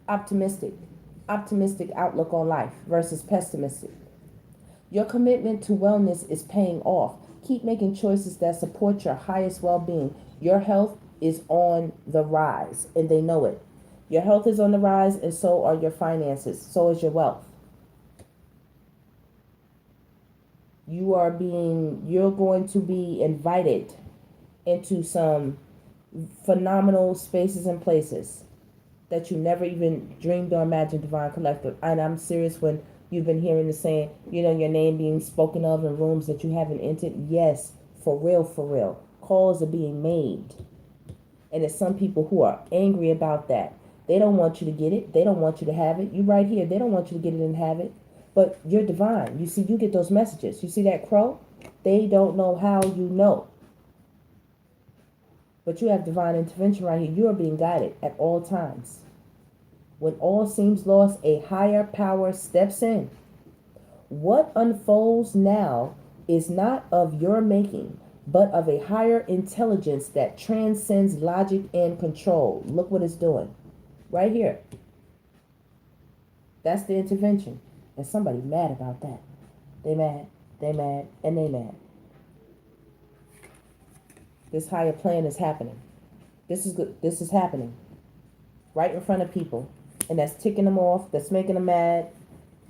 optimistic outlook on life versus pessimistic. Your commitment to wellness is paying off. Keep making choices that support your highest well-being. Your health is on the rise, and they know it. Your health is on the rise, and so are your finances. So is your wealth. You're going to be invited into some phenomenal spaces and places that you never even dreamed or imagined, Divine Collective. And I'm serious when you've been hearing the saying, you know, your name being spoken of in rooms that you haven't entered. Yes, for real, for real. Calls are being made. And there's some people who are angry about that. They don't want you to get it. They don't want you to have it. You right here. They don't want you to get it and have it. But you're divine. You see, you get those messages. You see that crow? They don't know how you know. But you have divine intervention right here. You are being guided at all times. When all seems lost, a higher power steps in. What unfolds now is not of your making, but of a higher intelligence that transcends logic and control. Look what it's doing. Right here. That's the intervention. And somebody mad about that. They mad, and they mad. This higher plan is happening. This is good. This is happening. Right in front of people. And that's ticking them off. That's making them mad.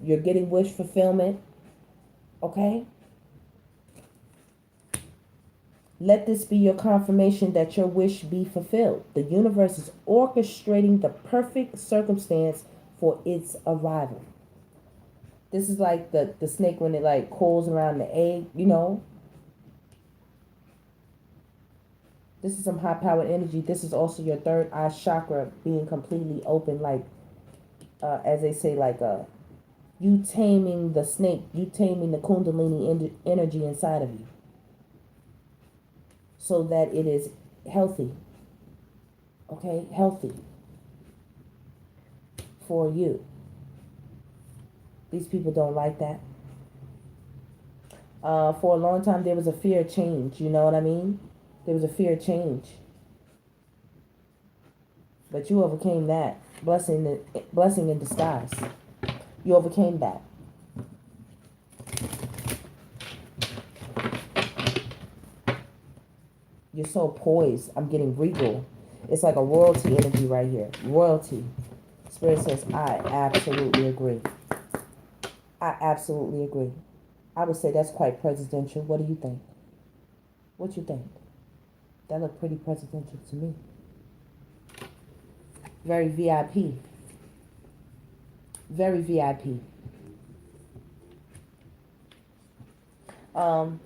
You're getting wish fulfillment. Okay? Let this be your confirmation that your wish be fulfilled. The universe is orchestrating the perfect circumstance for its arrival. This is like the snake when it like coils around the egg, you know. This is some high-powered energy. This is also your third eye chakra being completely open, like, as they say, like you taming the snake, you taming the kundalini energy inside of you. So that it is healthy. Okay? Healthy. For you. These people don't like that. For a long time, there was a fear of change. You know what I mean? There was a fear of change. But you overcame that. Blessing in disguise. You overcame that. You're so poised. I'm getting regal. It's like a royalty energy right here. Royalty. Spirit says, I absolutely agree. I absolutely agree. I would say that's quite presidential. What do you think? What you think? That looked pretty presidential to me. Very VIP. Very VIP. I'm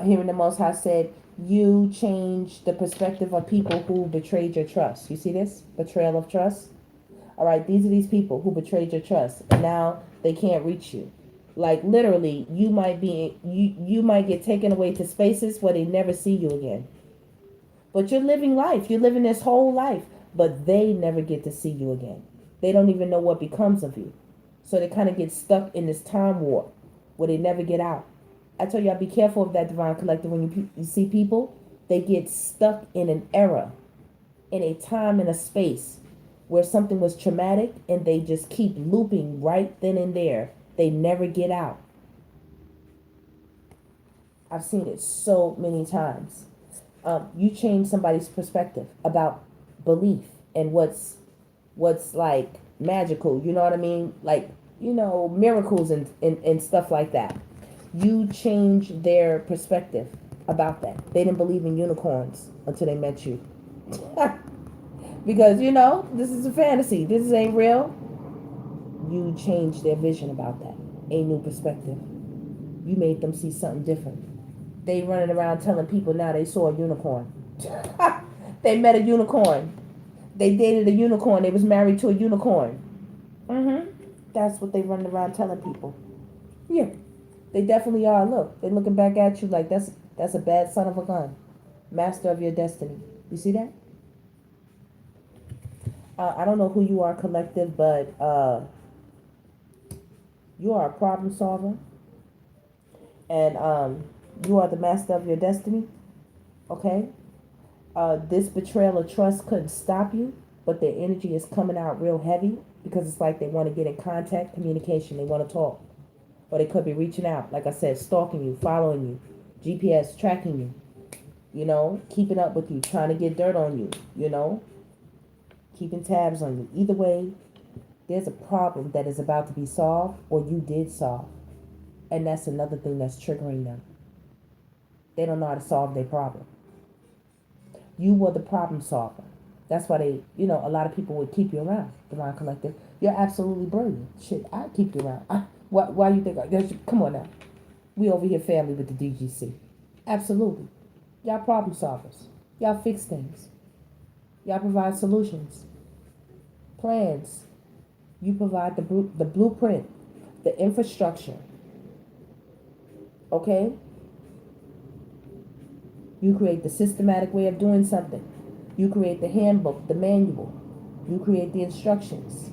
hearing the Most High said, you change the perspective of people who betrayed your trust. You see this? Betrayal of trust. All right, these are these people who betrayed your trust, and now they can't reach you. Like literally, you might get taken away to spaces where they never see you again. But you're living life. You're living this whole life, but they never get to see you again. They don't even know what becomes of you. So they kind of get stuck in this time warp where they never get out. I tell y'all, be careful of that, Divine Collective. When you see people, they get stuck in an era in a time and a space where something was traumatic and they just keep looping right then and there. They never get out. I've seen it so many times. You change somebody's perspective about belief and what's like magical, you know what I mean? Like, miracles and stuff like that. You change their perspective about that. They didn't believe in unicorns until they met you. Because, this is a fantasy. This ain't real. You changed their vision about that. A new perspective. You made them see something different. They running around telling people now they saw a unicorn. They met a unicorn. They dated a unicorn. They was married to a unicorn. That's what they running around telling people. Yeah, they definitely are. Look, they looking back at you like that's a bad son of a gun. Master of your destiny. You see that? I don't know who you are, collective, but you are a problem solver, and you are the master of your destiny. Okay. This betrayal of trust couldn't stop you, but their energy is coming out real heavy because it's like they want to get in contact, communication. They want to talk. Or they could be reaching out, like I said, stalking you, following you, GPS tracking you, keeping up with you, trying to get dirt on you, keeping tabs on you. Either way, there's a problem that is about to be solved or you did solve. And that's another thing that's triggering them. They don't know how to solve their problem. You were the problem solver. That's why they, a lot of people would keep you around, Divine Collective. You're absolutely brilliant. Shit, I'd keep you around. Why you think? Come on now. We over here family with the DGC. Absolutely. Y'all problem solvers. Y'all fix things. Y'all provide solutions. Plans. You provide the blueprint, the infrastructure. Okay? You create the systematic way of doing something. You create the handbook, the manual. You create the instructions.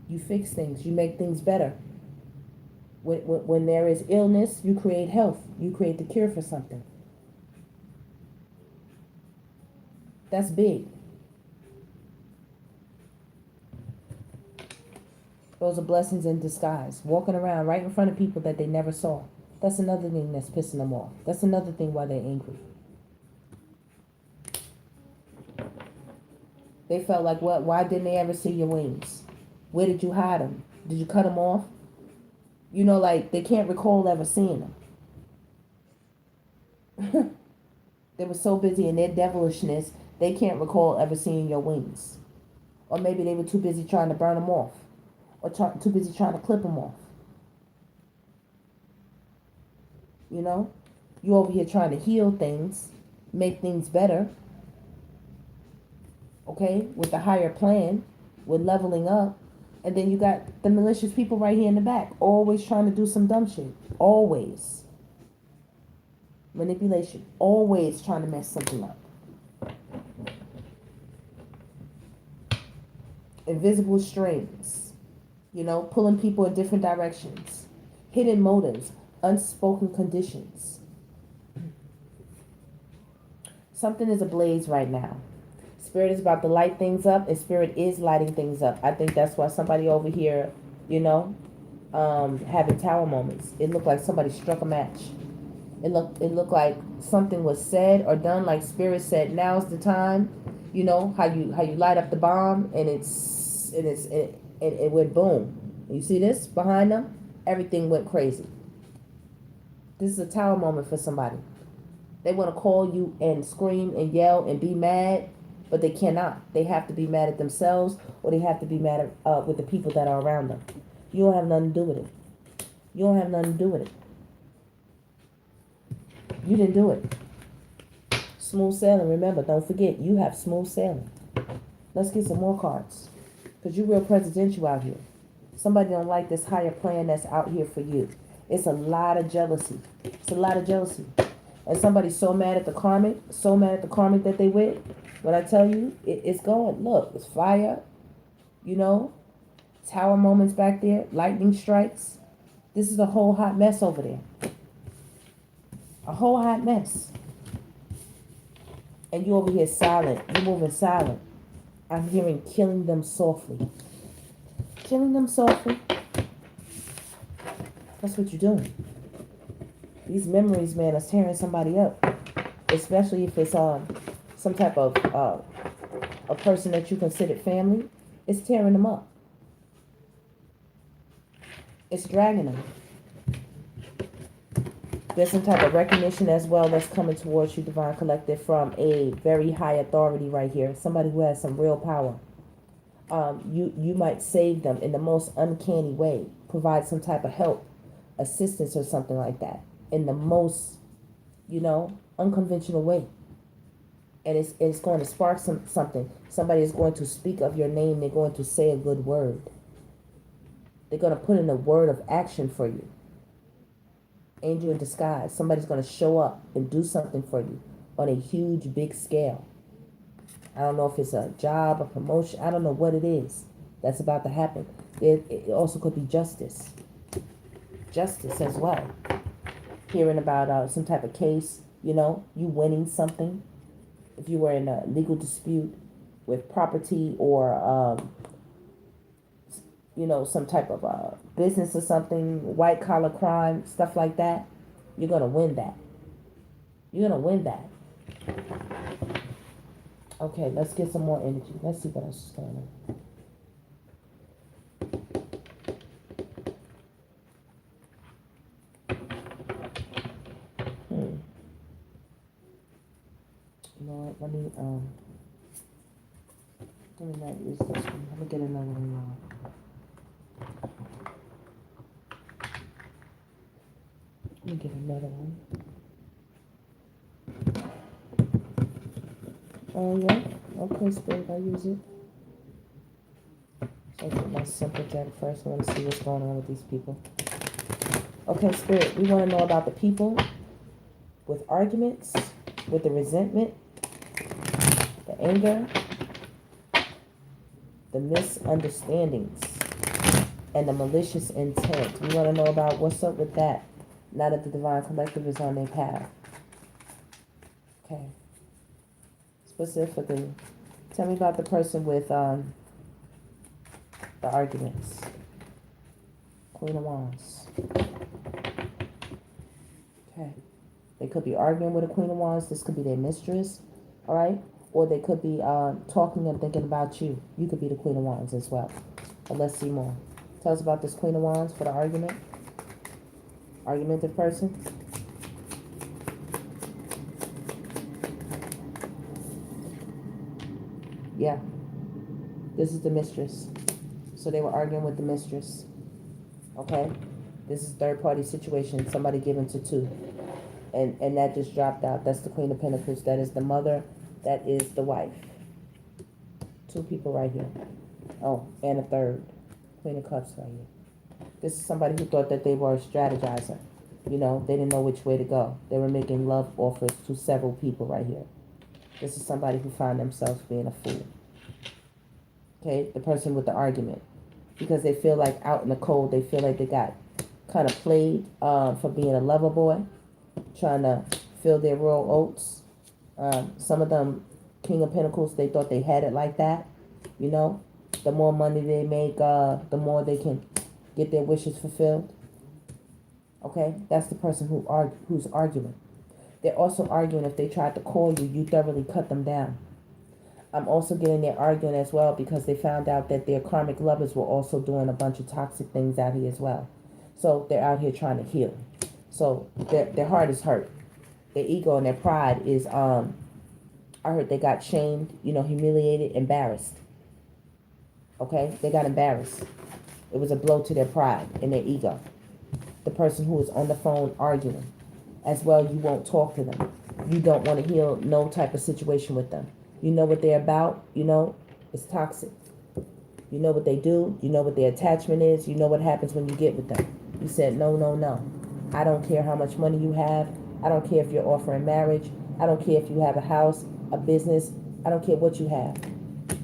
You fix things. You make things better. When there is illness, you create health. You create the cure for something. That's big. Those are blessings in disguise. Walking around right in front of people that they never saw. That's another thing that's pissing them off. That's another thing why they're angry. They felt like, what? Why didn't they ever see your wings? Where did you hide them? Did you cut them off? Like they can't recall ever seeing them. They were so busy in their devilishness, they can't recall ever seeing your wings. Or maybe they were too busy trying to burn them off. Or too busy trying to clip them off. You over here trying to heal things, make things better. Okay? With the higher plan, with leveling up. And then you got the malicious people right here in the back, always trying to do some dumb shit. Always. Manipulation. Always trying to mess something up. Invisible strings. Pulling people in different directions. Hidden motives. Unspoken conditions. Something is ablaze right now. Spirit is about to light things up, and Spirit is lighting things up. I think that's why somebody over here, having tower moments. It looked like somebody struck a match. It looked like something was said or done, like Spirit said, now's the time. How you light up the bomb and it went boom. You see this behind them? Everything went crazy. This is a tower moment for somebody. They want to call you and scream and yell and be mad, but they cannot. They have to be mad at themselves, or they have to be mad at, with the people that are around them. You don't have nothing to do with it. You don't have nothing to do with it. You didn't do it. Smooth sailing. Remember, don't forget, you have smooth sailing. Let's get some more cards. Because you're real presidential out here. Somebody don't like this higher plan that's out here for you. It's a lot of jealousy. It's a lot of jealousy. And somebody's so mad at the karmic that they with. When I tell you, it's going. Look, it's fire. Tower moments back there. Lightning strikes. This is a whole hot mess over there. A whole hot mess. And you over here silent. You're moving silent. I'm hearing killing them softly. Killing them softly. That's what you're doing. These memories, man, are tearing somebody up. Especially if it's some type of a person that you considered family. It's tearing them up. It's dragging them. There's some type of recognition as well that's coming towards you, Divine Collective, from a very high authority right here. Somebody who has some real power. You might save them in the most uncanny way. Provide some type of help, assistance or something like that. In the most, unconventional way. And it's going to spark something. Somebody is going to speak of your name. They're going to say a good word. They're going to put in a word of action for you. Angel in disguise. Somebody's going to show up and do something for you on a huge, big scale. I don't know if it's a job, a promotion. I don't know what it is that's about to happen. It also could be justice. Justice as well. Hearing about some type of case, you winning something. If you were in a legal dispute with property or, some type of business or something, white collar crime, stuff like that, you're going to win that. You're going to win that. Okay, let's get some more energy. Let's see what else is going on. You know what? Let me not use this one. Let me get another one now. Let me get another one. Oh, yeah? Okay, Spirit, I use it. So I get my simple deck first. I want to see what's going on with these people. Okay, Spirit, we want to know about the people with arguments, with the resentment, the anger, the misunderstandings, and the malicious intent. We want to know about what's up with that now that the Divine Collective is on their path. Okay. Specifically, tell me about the person with the arguments. Queen of Wands. Okay. They could be arguing with a Queen of Wands. This could be their mistress. All right? Or they could be talking and thinking about you. You could be the Queen of Wands as well. But let's see more. Tell us about this Queen of Wands for the argument. Argumentative person. Yeah. This is the mistress. So they were arguing with the mistress. Okay? This is a third-party situation. Somebody given to two. And that just dropped out. That's the Queen of Pentacles. That is the mother. That is the wife. Two people right here. Oh, and a third. Queen of Cups right here. This is somebody who thought that they were a strategizer. They didn't know which way to go. They were making love offers to several people right here. This is somebody who found themselves being a fool. Okay, the person with the argument. Because they feel like out in the cold, they feel like they got kind of played for being a lover boy. Trying to fill their royal oats. Some of them, King of Pentacles, they thought they had it like that. The more money they make, the more they can get their wishes fulfilled. Okay, that's the person who's arguing. They're also arguing if they tried to call you, you thoroughly cut them down. I'm also getting their arguing as well because they found out that their karmic lovers were also doing a bunch of toxic things out here as well. So they're out here trying to heal. So their heart is hurt. Their ego and their pride is, I heard they got shamed, humiliated, embarrassed. Okay? They got embarrassed. It was a blow to their pride and their ego. The person who is on the phone arguing. As well, you won't talk to them. You don't want to heal no type of situation with them. You know what they're about. It's toxic. You know what they do. You know what their attachment is. You know what happens when you get with them. You said, no, no, no. I don't care how much money you have. I don't care if you're offering marriage. I don't care if you have a house, a business. I don't care what you have.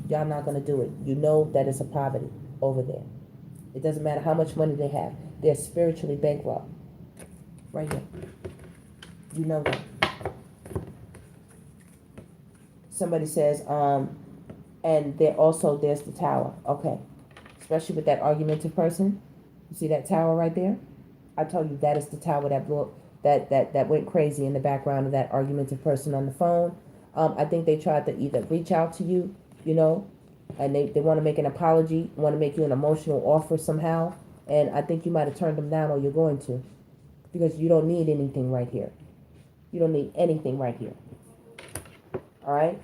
Y'all not going to do it. You know that it's a poverty over there. It doesn't matter how much money they have. They're spiritually bankrupt. Right here. You know that. Somebody says, and there's the tower. Okay. Especially with that argumentative person. You see that tower right there? I told you that is the tower that blew up, that went crazy in the background of that argumentative person on the phone. I think they tried to either reach out to you, and they want to make an apology, want to make you an emotional offer somehow. And I think you might have turned them down, or you're going to, because you don't need anything right here. You don't need anything right here. All right?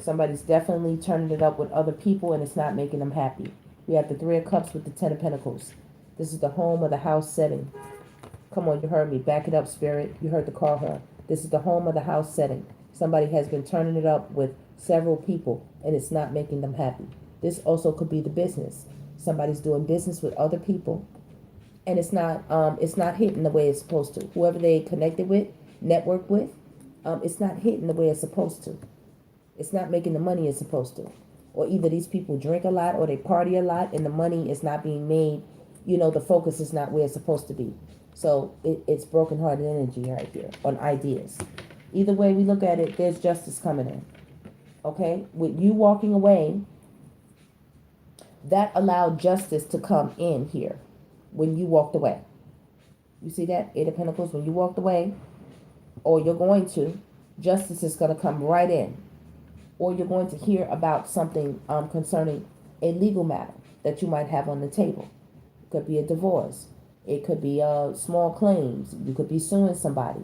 Somebody's definitely turning it up with other people, and it's not making them happy. We have the Three of Cups with the Ten of Pentacles. This is the home of the house setting. Come on, you heard me. Back it up, Spirit. You heard the car horn. This is the home of the house setting. Somebody has been turning it up with several people, and it's not making them happy. This also could be the business. Somebody's doing business with other people, and it's not hitting the way it's supposed to. Whoever they connected with, network with, it's not hitting the way it's supposed to. It's not making the money it's supposed to. Or either these people drink a lot or they party a lot, and the money is not being made. The focus is not where it's supposed to be. So it's broken-hearted energy right here on ideas. Either way we look at it, there's justice coming in. Okay? With you walking away, that allowed justice to come in here when you walked away. You see that? Eight of Pentacles, when you walked away, or you're going to, justice is going to come right in. Or you're going to hear about something concerning a legal matter that you might have on the table. It could be a divorce. It could be small claims. You could be suing somebody.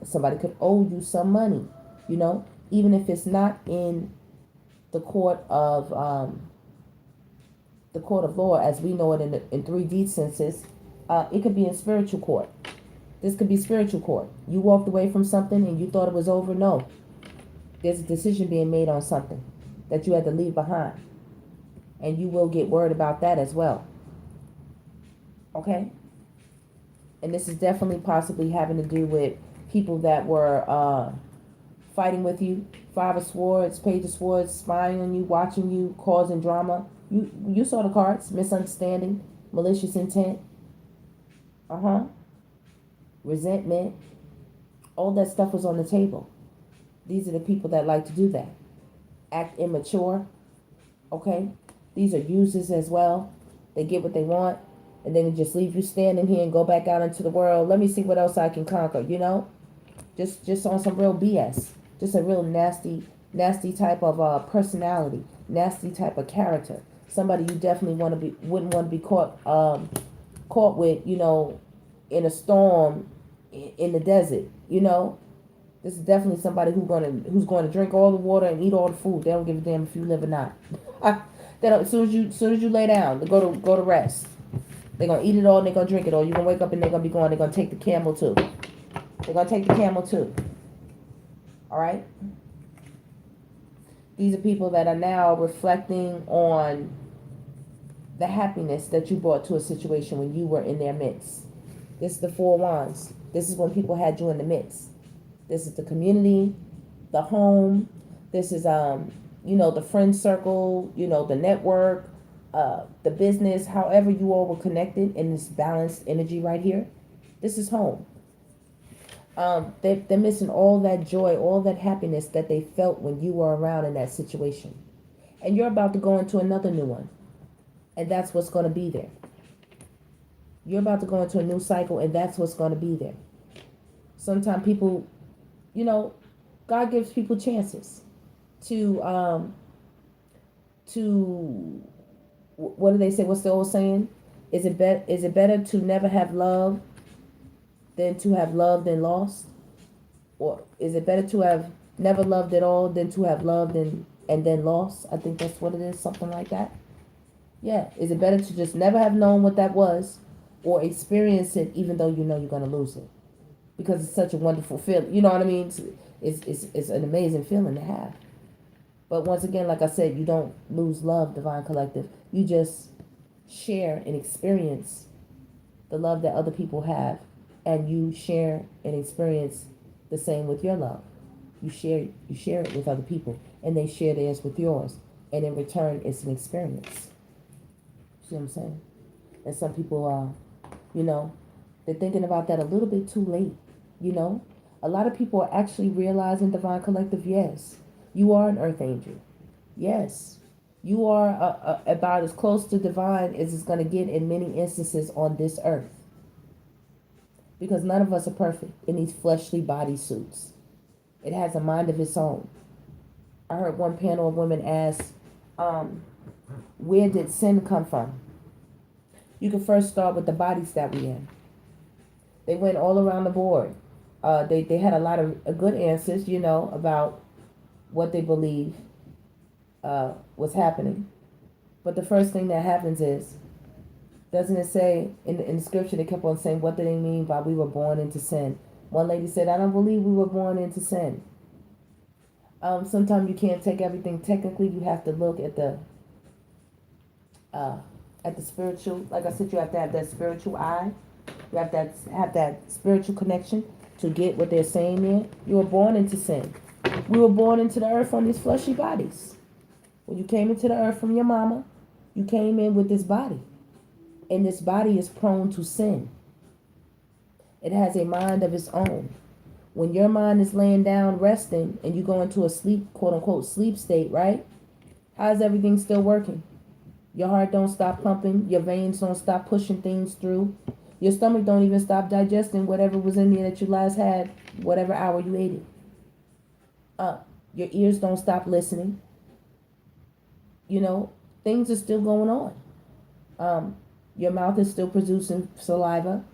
Somebody could owe you some money. Even if it's not in the court of law as we know it in 3D senses. It could be in spiritual court. This could be spiritual court. You walked away from something and you thought it was over. No. There's a decision being made on something that you had to leave behind. And you will get word about that as well. Okay? And this is definitely possibly having to do with people that were fighting with you. Five of Swords, Page of Swords, spying on you, watching you, causing drama. You saw the cards. Misunderstanding, malicious intent. Resentment. All that stuff was on the table. These are the people that like to do that. Act immature. Okay? These are users as well. They get what they want, and then they just leave you standing here and go back out into the world. Let me see what else I can conquer, Just on some real BS. Just a real nasty type of personality. Nasty type of character. Somebody you definitely wouldn't want to be caught with, in a storm in the desert, This is definitely somebody who's going to drink all the water and eat all the food. They don't give a damn if you live or not. They don't, as soon as you lay down, they go to rest. They're gonna eat it all and they're gonna drink it all. You're gonna wake up and they're gonna take the camel too. They're gonna take the camel too. Alright? These are people that are now reflecting on the happiness that you brought to a situation when you were in their midst. This is the Four Wands. This is when people had you in the midst. This is the community, the home. This is, the friend circle, the network, the business, however you all were connected in this balanced energy right here. This is home. They're missing all that joy, all that happiness that they felt when you were around in that situation. And you're about to go into another new one. And that's what's going to be there. You're about to go into a new cycle, and that's what's going to be there. Sometimes people, God gives people chances to what do they say? What's the old saying? Is it better to never have love than to have loved and lost? Or is it better to have never loved at all than to have loved and then lost? I think that's what it is, something like that. Yeah. Is it better to just never have known what that was or experience it even though you know you're going to lose it? Because it's such a wonderful feeling. You know what I mean? It's an amazing feeling to have. But once again, like I said, you don't lose love, Divine Collective. You just share and experience the love that other people have. And you share and experience the same with your love. You share it with other people. And they share theirs with yours. And in return, it's an experience. See what I'm saying? And some people you know, they're thinking about that a little bit too late. You know, a lot of people are actually realizing, Divine Collective, yes, you are an earth angel. Yes, you are about as close to divine as it's going to get in many instances on this earth. Because none of us are perfect in these fleshly body suits. It has a mind of its own. I heard one panel of women ask, where did sin come from? You can first start with the bodies that we in. They went all around the board. They had a lot of good answers, you know, about what they believe was happening. But the first thing that happens is, doesn't it say in the scripture, they kept on saying, what do they mean by we were born into sin? One lady said, I don't believe we were born into sin. Sometimes you can't take everything technically. You have to look at the spiritual. Like I said, you have to have that spiritual eye. You have to have that spiritual connection to get what they're saying there. You were born into sin. We were born into the earth on these fleshy bodies. When you came into the earth from your mama, you came in with this body. And this body is prone to sin. It has a mind of its own. When your mind is laying down resting and you go into a sleep, quote unquote, sleep state, right? How's everything still working? Your heart don't stop pumping. Your veins don't stop pushing things through. Your stomach don't even stop digesting whatever was in there that you last had, whatever hour you ate it. Your ears don't stop listening. You know, things are still going on. Your mouth is still producing saliva.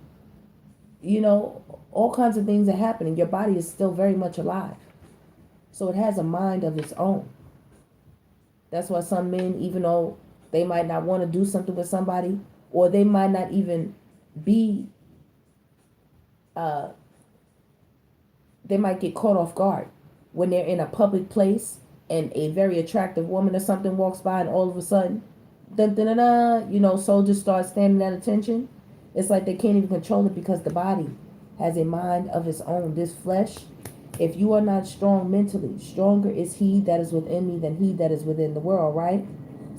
You know, all kinds of things are happening. Your body is still very much alive. So it has a mind of its own. That's why some men, even though they might not want to do something with somebody, or they might not even be, they might get caught off guard when they're in a public place and a very attractive woman or something walks by, and all of a sudden, you know, soldiers start standing at attention. It's like they can't even control it because the body has a mind of its own. This flesh, if you are not strong mentally, stronger is he that is within me than he that is within the world, right?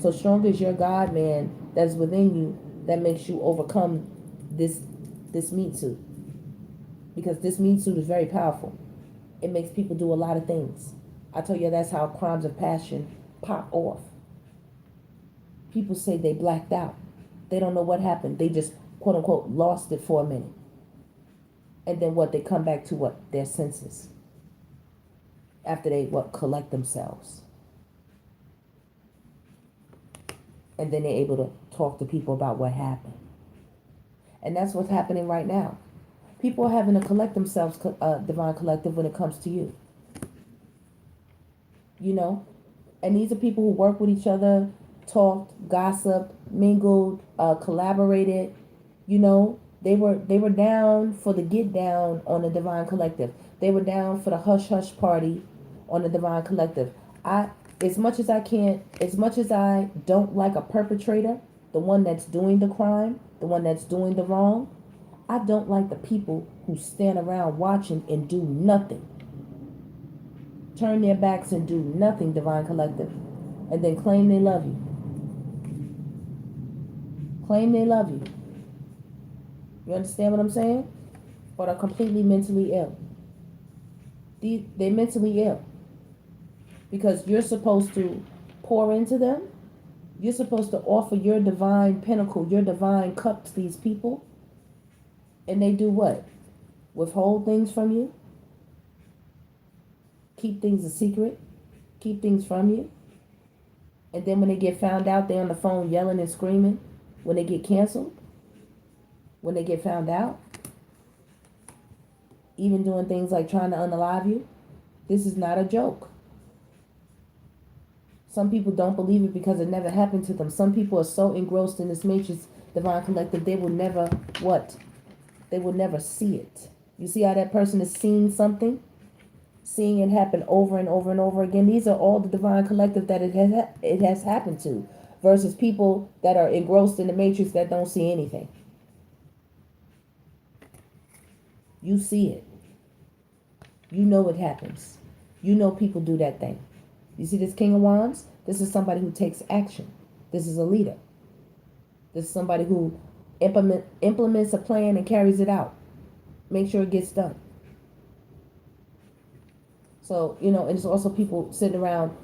So stronger is your God, man, that is within you, that makes you overcome this meat suit. Because this meat suit is very powerful. It makes people do a lot of things. I tell you, that's how crimes of passion pop off. People say they blacked out. They don't know what happened. They just, quote unquote, lost it for a minute. And then what? They come back to what? Their senses. After they, collect themselves. And then they're able to talk to people about what happened. And that's what's happening right now. People are having to collect themselves, Divine Collective, when it comes to you. You know? And these are people who work with each other, talked, gossiped, mingled, collaborated. You know, they were down for the get down on the Divine Collective. They were down for the hush hush party on the Divine Collective. As much as I don't like a perpetrator, the one that's doing the crime, the one that's doing the wrong, I don't like the people who stand around watching and do nothing. Turn their backs and do nothing, Divine Collective, and then claim they love you. Claim they love you. You understand what I'm saying? But are completely mentally ill. They're mentally ill. Because you're supposed to pour into them. You're supposed to offer your divine pinnacle, your divine cup to these people. And they do what? Withhold things from you? Keep things a secret? Keep things from you? And then when they get found out, they're on the phone yelling and screaming. When they get canceled? When they get found out? Even doing things like trying to unalive you? This is not a joke. Some people don't believe it because it never happened to them. Some people are so engrossed in this matrix, Divine Collective, they will never, what? They will never see it. You see how that person is seeing something? Seeing it happen over and over and over again. These are all the Divine Collective that it has happened to. Versus people that are engrossed in the matrix that don't see anything. You see it. You know it happens. You know people do that thing. You see this King of Wands? This is somebody who takes action. This is a leader. This is somebody who implements a plan and carries it out. Make sure it gets done. So, and it's also people sitting around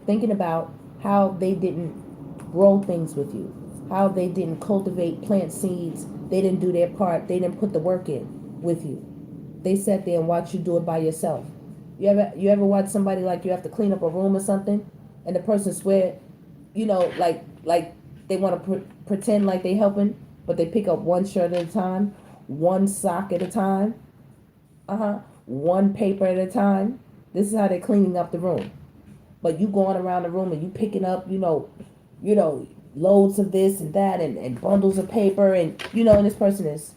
thinking about how they didn't grow things with you, how they didn't cultivate, plant seeds, they didn't do their part, they didn't put the work in with you. They sat there and watched you do it by yourself. You ever watch somebody, like, you have to clean up a room or something, and the person swear, like they want to pretend like they helping, but they pick up one shirt at a time, one sock at a time, one paper at a time. This is how they're cleaning up the room. But you going around the room and you picking up, loads of this and that, and bundles of paper, and and this person is,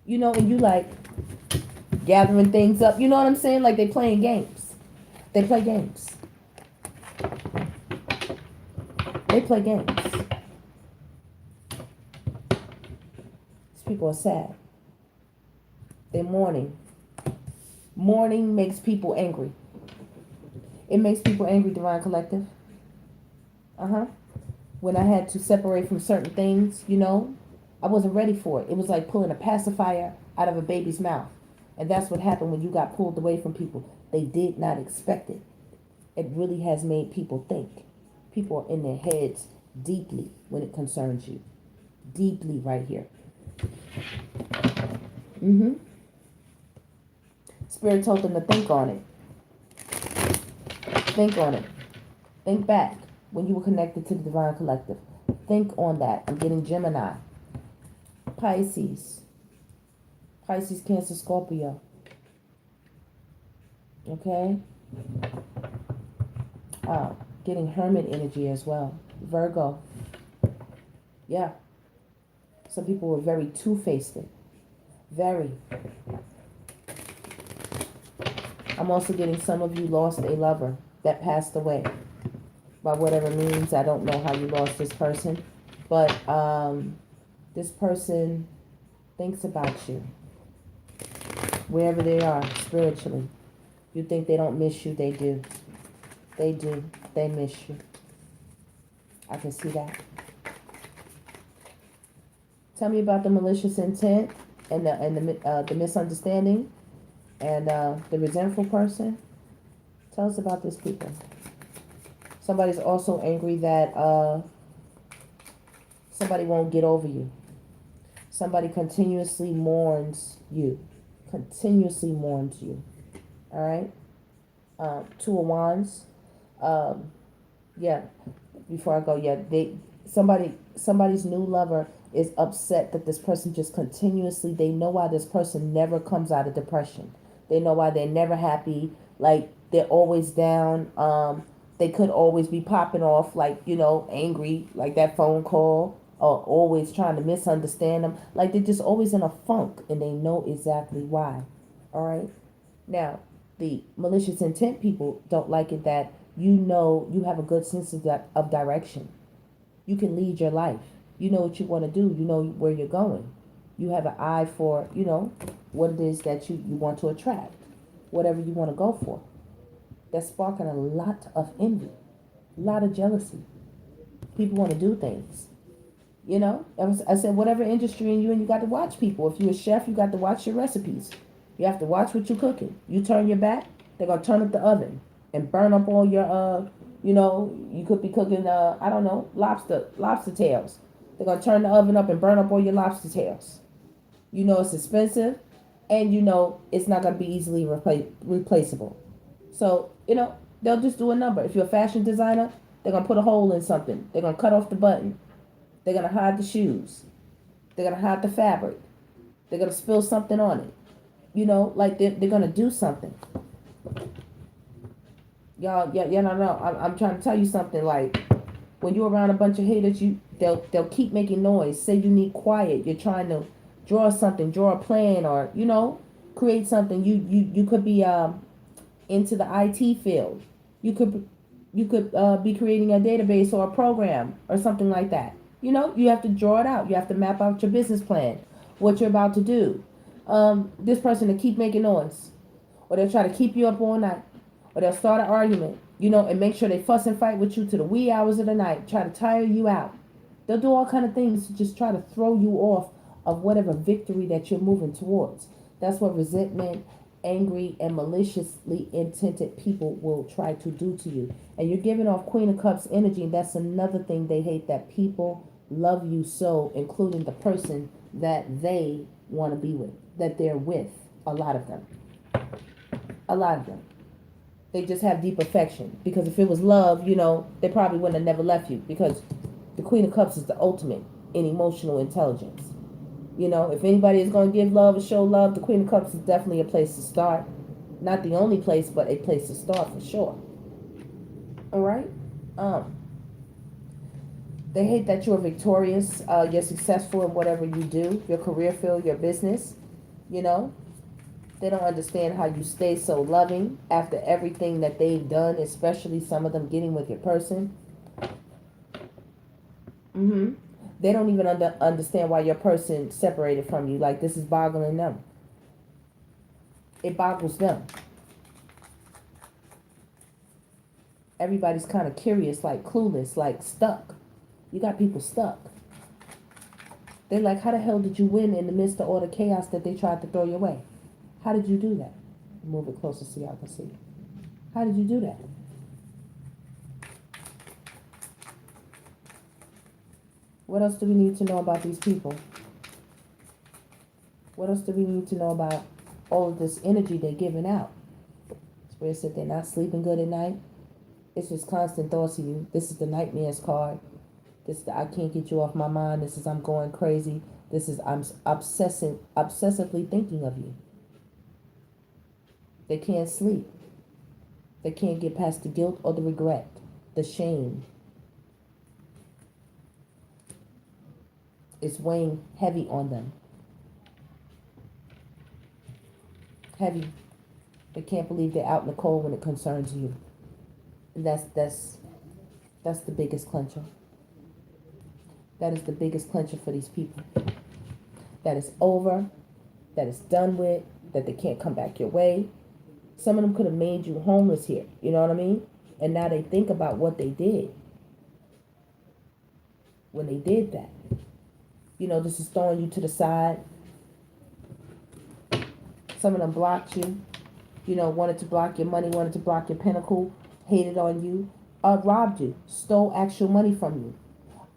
and you like gathering things up. You know what I'm saying? Like they playing games. They play games. They play games. These people are sad. They're mourning. Mourning makes people angry. It makes people angry, Divine Collective. When I had to separate from certain things, I wasn't ready for it. It was like pulling a pacifier out of a baby's mouth. And that's what happened when you got pulled away from people. They did not expect it. It really has made people think. People are in their heads deeply when it concerns you. Deeply right here. Spirit told them to think on it. Think on it. Think back when you were connected to the Divine Collective. Think on that. I'm getting Gemini. Pisces, Cancer, Scorpio. Okay? Getting Hermit energy as well. Virgo. Yeah. Some people were very two-faced. Very. I'm also getting some of you lost a lover that passed away. By whatever means, I don't know how you lost this person. But this person thinks about you. Wherever they are, spiritually. You think they don't miss you, they do. They do. They miss you. I can see that. Tell me about the malicious intent and the misunderstanding and the resentful person. Tell us about this people. Somebody's also angry that somebody won't get over you. Somebody continuously mourns you. Continuously mourns you. All right? Two of Wands. Yeah. Before I go, somebody's new lover is upset that this person just continuously, they know why this person never comes out of depression. They know why they're never happy. Like, they're always down. They could always be popping off, like, angry, like that phone call, or always trying to misunderstand them. Like, they're just always in a funk, and they know exactly why. All right? Now, the malicious intent people don't like it that you have a good sense of direction. You can lead your life. You know what you want to do. You know where you're going. You have an eye for, what it is that you want to attract. Whatever you want to go for. That's sparking a lot of envy. A lot of jealousy. People want to do things. I said whatever industry you're in, you got to watch people. If you're a chef, you got to watch your recipes. You have to watch what you're cooking. You turn your back, they're going to turn up the oven and burn up all your, you could be cooking, lobster tails. They're going to turn the oven up and burn up all your lobster tails. It's expensive, and it's not going to be easily replaceable. So, they'll just do a number. If you're a fashion designer, they're going to put a hole in something. They're going to cut off the button. They're going to hide the shoes. They're going to hide the fabric. They're going to spill something on it. They're going to do something. Y'all, I'm trying to tell you something. Like, when you're around a bunch of haters, they'll keep making noise. Say you need quiet. You're trying to draw something, draw a plan, or create something. You could be into the IT field. You could be creating a database or a program or something like that. You have to draw it out. You have to map out your business plan, what you're about to do. This person to keep making noise, or they'll try to keep you up all night, or they'll start an argument, And make sure they fuss and fight with you to the wee hours of the night, try to tire you out. They'll do all kind of things to just try to throw you off of whatever victory that you're moving towards. That's what resentment, angry, and maliciously intended people will try to do to you. And you're giving off Queen of Cups energy, and that's another thing they hate, that people love you so, including the person that they want to be with, that they're with. A lot of them. A lot of them. They just have deep affection. Because if it was love, they probably wouldn't have never left you. Because the Queen of Cups is the ultimate in emotional intelligence. If anybody is going to give love or show love, the Queen of Cups is definitely a place to start. Not the only place, but a place to start for sure. All right? They hate that you're victorious, you're successful in whatever you do, your career field, your business. They don't understand how you stay so loving after everything that they've done, especially some of them getting with your person. They don't even understand why your person separated from you. Like, this is boggling them. It boggles them. Everybody's kind of curious, like clueless, like stuck. You got people stuck. They're like, how the hell did you win in the midst of all the chaos that they tried to throw your way? How did you do that? Move it closer so y'all can see. How did you do that? What else do we need to know about these people? What else do we need to know about all of this energy they're giving out? Spirit said they're not sleeping good at night. It's just constant thoughts of you. This is the nightmares card. This is the I can't get you off my mind. This is I'm going crazy. This is I'm obsessively thinking of you. They can't sleep. They can't get past the guilt or the regret, the shame. It's weighing heavy on them. Heavy. They can't believe they're out in the cold when it concerns you. And that's the biggest clincher. That is the biggest clincher for these people. That is over. That is done with. That they can't come back your way. Some of them could have made you homeless here. You know what I mean? And now they think about what they did when they did that. This is throwing you to the side. Some of them blocked you. Wanted to block your money, wanted to block your pinnacle, hated on you, robbed you, stole actual money from you,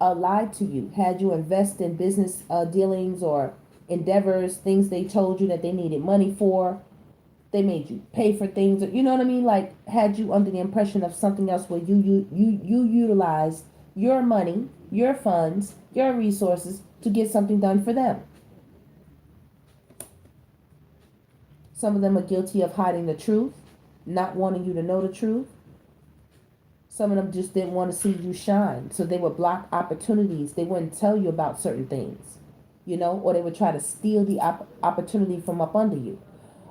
lied to you, had you invest in business dealings or endeavors, things they told you that they needed money for. They made you pay for things, you know what I mean? Like, had you under the impression of something else where you utilized your money, your funds, your resources to get something done for them. Some of them are guilty of hiding the truth, not wanting you to know the truth. Some of them just didn't want to see you shine, so they would block opportunities. They wouldn't tell you about certain things, or they would try to steal the opportunity from up under you.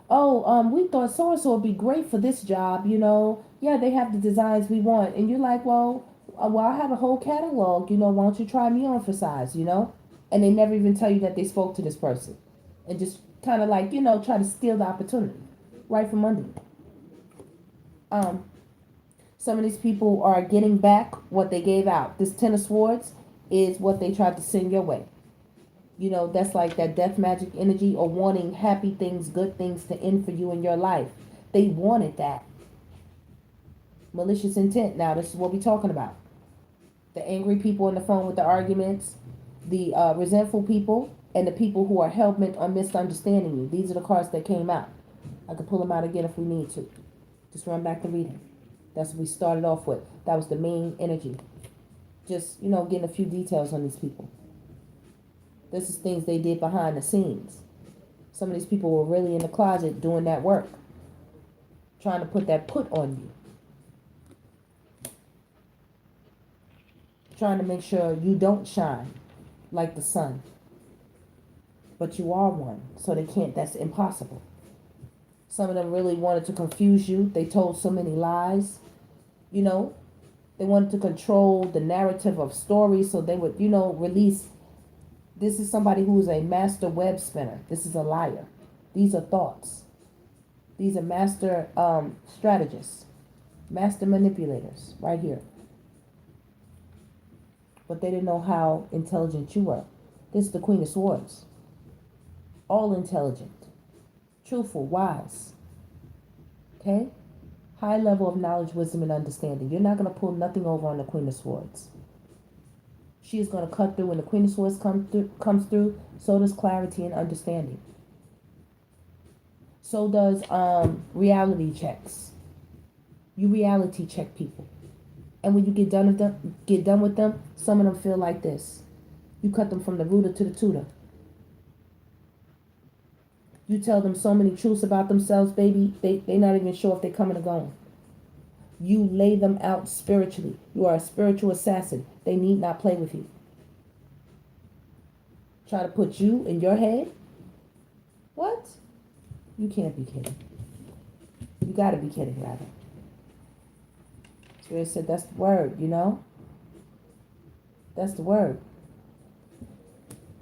Oh, we thought so-and-so would be great for this job, Yeah, they have the designs we want. And you're like, well, I have a whole catalog, why don't you try me on for size, And they never even tell you that they spoke to this person. And just kind of like, try to steal the opportunity right from under you. Some of these people are getting back what they gave out. This Ten of Swords is what they tried to send your way. That's like that death magic energy, or wanting happy things, good things to end for you in your life. They wanted that. Malicious intent. Now, this is what we're talking about. The angry people on the phone with the arguments, the resentful people, and the people who are hell-bent on misunderstanding you. These are the cards that came out. I could pull them out again if we need to. Just run back the reading. That's what we started off with. That was the main energy. Just, getting a few details on these people. This is things they did behind the scenes. Some of these people were really in the closet doing that work. Trying to put that put on you. Trying to make sure you don't shine like the sun. But you are one, so they can't. That's impossible. Some of them really wanted to confuse you. They told so many lies. They wanted to control the narrative of stories, so they would, release. This is somebody who is a master web spinner. This is a liar. These are thoughts. These are master strategists. Master manipulators, right here. But they didn't know how intelligent you were. This is the Queen of Swords. All intelligent, truthful, wise. Okay? High level of knowledge, wisdom, and understanding. You're not going to pull nothing over on the Queen of Swords. She is going to cut through. When the Queen of Swords comes through, so does clarity and understanding. So does reality checks. You reality check people. And when you get done with them, some of them feel like this. You cut them from the rooter to the tutor. You tell them so many truths about themselves, baby, they're not even sure if they're coming or going. You lay them out spiritually. You are a spiritual assassin. They need not play with you. Try to put you in your head? What? You can't be kidding. You got to be kidding, rather. Spirit said that's the word, you know? That's the word.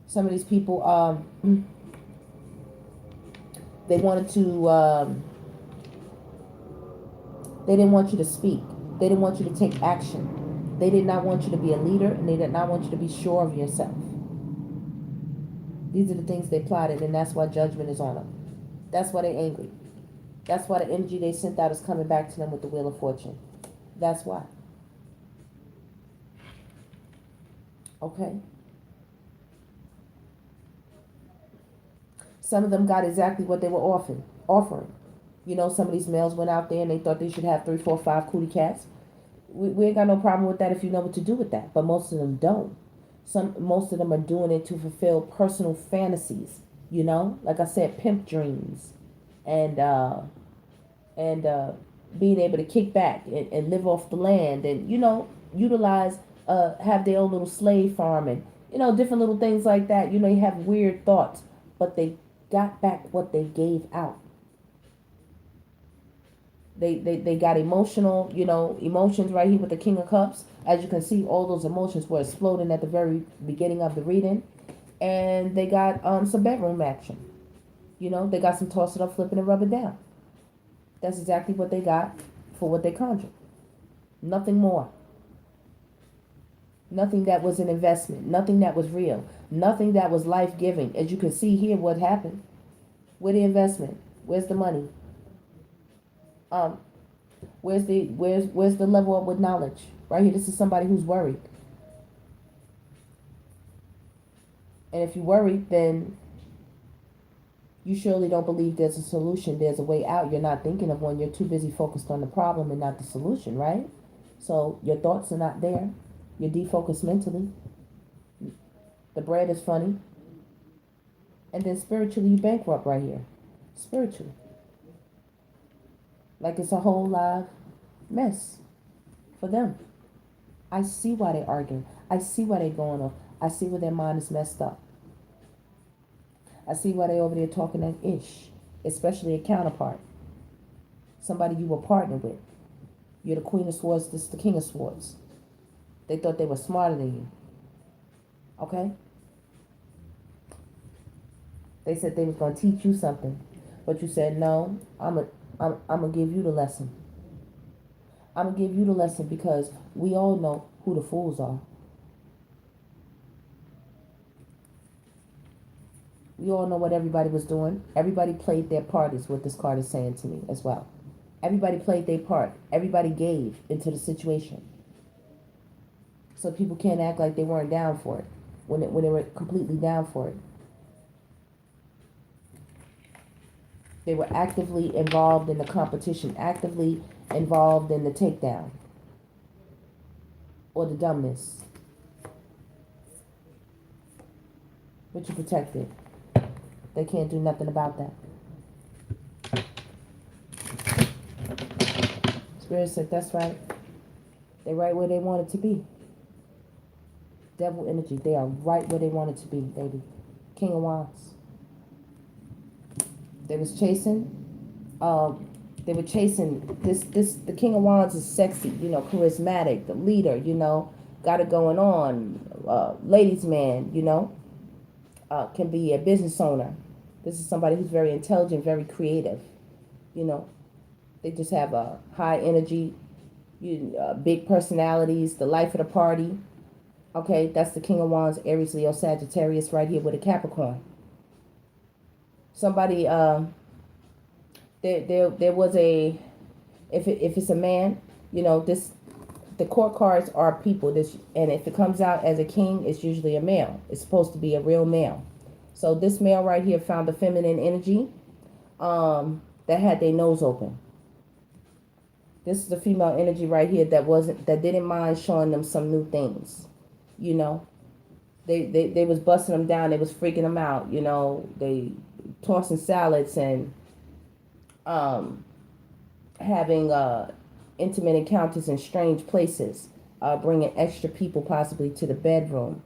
Some of these people, they wanted to, they didn't want you to speak. They didn't want you to take action. They did not want you to be a leader, and they did not want you to be sure of yourself. These are the things they plotted, and that's why judgment is on them. That's why they're angry. That's why the energy they sent out is coming back to them with the Wheel of Fortune. That's why. Okay? Some of them got exactly what they were offering. You know, some of these males went out there and they thought they should have 3, 4, 5 cootie cats. We ain't got no problem with that if you know what to do with that. But most of them don't. Most of them are doing it to fulfill personal fantasies. You know, like I said, pimp dreams, and being able to kick back and live off the land, and utilize have their own little slave farm, and different little things like that. You have weird thoughts, but they got back what they gave out. They got emotional, emotions right here with the King of Cups. As you can see, all those emotions were exploding at the very beginning of the reading. And they got some bedroom action. They got some toss it up, flipping and rub it down. That's exactly what they got for what they conjured. Nothing more. Nothing that was an investment. Nothing that was real. Nothing that was life-giving. As you can see here, what happened. Where's the investment? Where's the money? Where's the level up with knowledge? Right here, this is somebody who's worried. And if you're worried, then you surely don't believe there's a solution, there's a way out. You're not thinking of one. You're too busy focused on the problem and not the solution, right? So your thoughts are not there. You're defocused mentally. The bread is funny. And then spiritually, you bankrupt right here. Spiritually. Like it's a whole live mess for them. I see why they're arguing. I see why they're going off. I see where their mind is messed up. I see why they're over there talking that ish, especially a counterpart. Somebody you were partnered with. You're the Queen of Swords, this is the King of Swords. They thought they were smarter than you. Okay? They said they was going to teach you something. But you said, no, I'm going to give you the lesson. I'm going to give you the lesson because we all know who the fools are. We all know what everybody was doing. Everybody played their part is what this card is saying to me as well. Everybody played their part. Everybody gave into the situation. So people can't act like they weren't down for it when they were completely down for it. They were actively involved in the competition, actively involved in the takedown or the dumbness. But you protected. They can't do nothing about that. Spirit said, that's right. They're right where they wanted to be. Devil energy. They are right where they wanted to be, baby. King of Wands. They was chasing. They were chasing this. The King of Wands is sexy, charismatic, the leader, got it going on. Ladies' man, can be a business owner. This is somebody who's very intelligent, very creative. They just have a high energy, Big personalities, the life of the party. Okay, that's the King of Wands, Aries, Leo, Sagittarius, right here with a Capricorn. Somebody, there was a, if it's a man, this, the court cards are people. This, and if it comes out as a king, it's usually a male. It's supposed to be a real male. So this male right here found the feminine energy, that had their nose open. This is the female energy right here that didn't mind showing them some new things. They was busting them down. They was freaking them out. They tossing salads and having intimate encounters in strange places, bringing extra people possibly to the bedroom,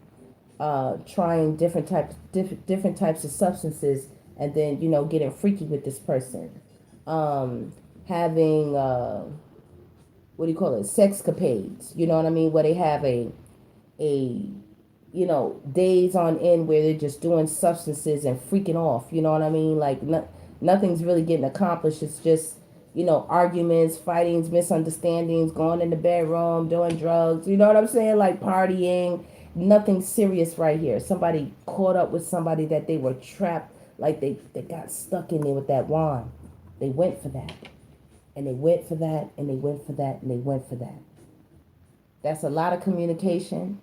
trying different types of substances, and then getting freaky with this person, having what do you call it, sexcapades, you know what I mean, where they have a days on end where they're just doing substances and freaking off, you know what I mean, like nothing's really getting accomplished. It's just arguments, fightings, misunderstandings, going in the bedroom, doing drugs, you know what I'm saying, like partying. Nothing serious right here. Somebody caught up with somebody that they were trapped, like they got stuck in there with that wand. They went for that. And they went for that, and they went for that, and they went for that. That's a lot of communication,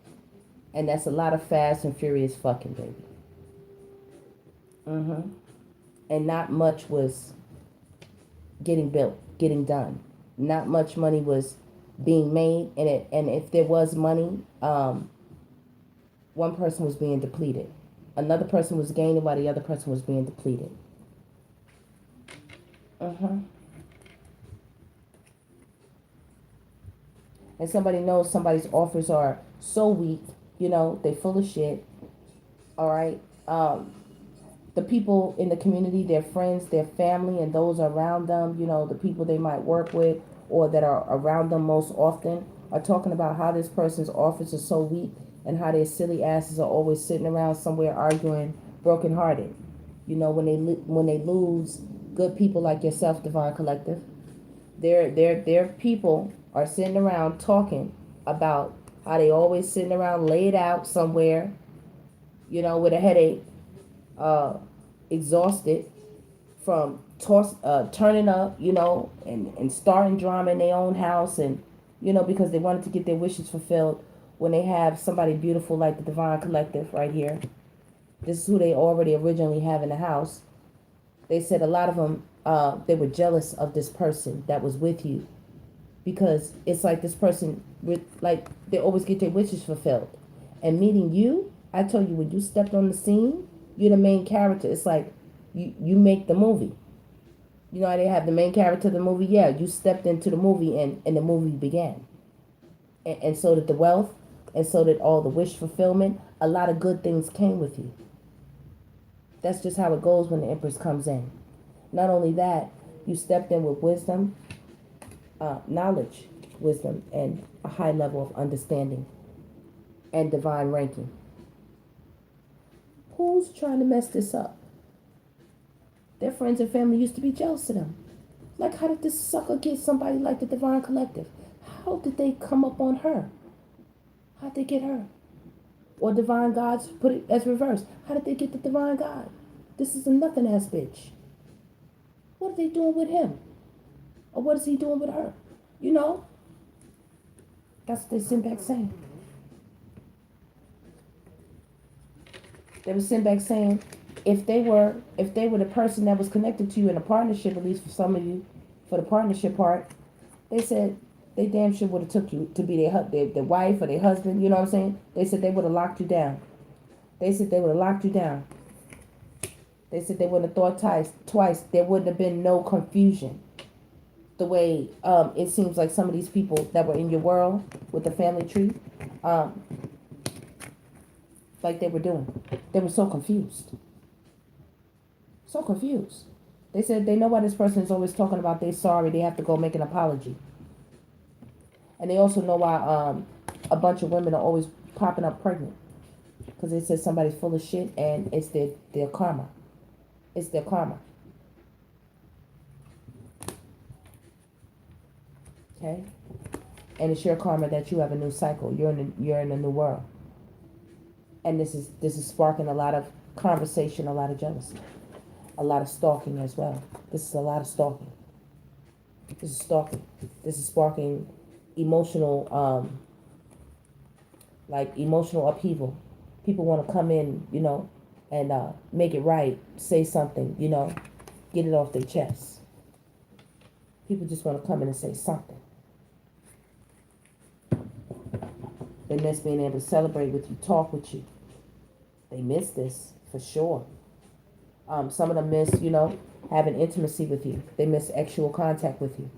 and that's a lot of fast and furious fucking, baby. And not much was getting built, getting done. Not much money was being made, and if there was money, one person was being depleted. Another person was gaining while the other person was being depleted. And somebody knows somebody's offers are so weak, they full of shit. All right. The people in the community, their friends, their family, and those around them, the people they might work with or that are around them most often, are talking about how this person's offers are so weak and how their silly asses are always sitting around somewhere arguing, brokenhearted. When they lose good people like yourself, Divine Collective, their people are sitting around talking about how they always sitting around laid out somewhere, with a headache, exhausted from turning up, and starting drama in their own house, and because they wanted to get their wishes fulfilled. When they have somebody beautiful like the Divine Collective right here, this is who they already originally have in the house. They said a lot of them, they were jealous of this person that was with you, because it's like this person, like they always get their wishes fulfilled. And meeting you, I told you, when you stepped on the scene, you're the main character. It's like you make the movie. You know how they have the main character of the movie? Yeah, you stepped into the movie, and the movie began. And so did the wealth, and so did all the wish fulfillment. A lot of good things came with you. That's just how it goes when the Empress comes in. Not only that, you stepped in with wisdom, knowledge, wisdom, and a high level of understanding and divine ranking. Who's trying to mess this up? Their friends and family used to be jealous of them. Like, how did this sucker get somebody like the Divine Collective? How did they come up on her? How'd they get her? Or Divine Gods, put it as reverse. How did they get the Divine God? This is a nothing ass bitch. What are they doing with him? Or what is he doing with her? That's what they sent back saying. They were sent back saying, if they were the person that was connected to you in a partnership, at least for some of you, for the partnership part, they said they damn sure would have took you to be their wife or their husband. You know what I'm saying? They said they would have locked you down. They said they would have locked you down. They said they wouldn't have thought twice. There wouldn't have been no confusion. The way it seems like some of these people that were in your world with the family tree, like they were doing. They were so confused. So confused. They said they know why this person is always talking about they're sorry, they have to go make an apology. And they also know why a bunch of women are always popping up pregnant. Because they said somebody's full of shit, and it's their karma. It's their karma. Okay? And it's your karma that you have a new cycle. You're in a new world. And this is sparking a lot of conversation, a lot of jealousy, a lot of stalking as well. This is a lot of stalking. This is stalking. This is sparking emotional, like emotional upheaval. People want to come in, you know, and make it right, say something, you know, get it off their chest. People just want to come in and say something. They miss being able to celebrate with you, talk with you. They miss this for sure. Some of them miss, you know, having intimacy with you. They miss actual contact with you.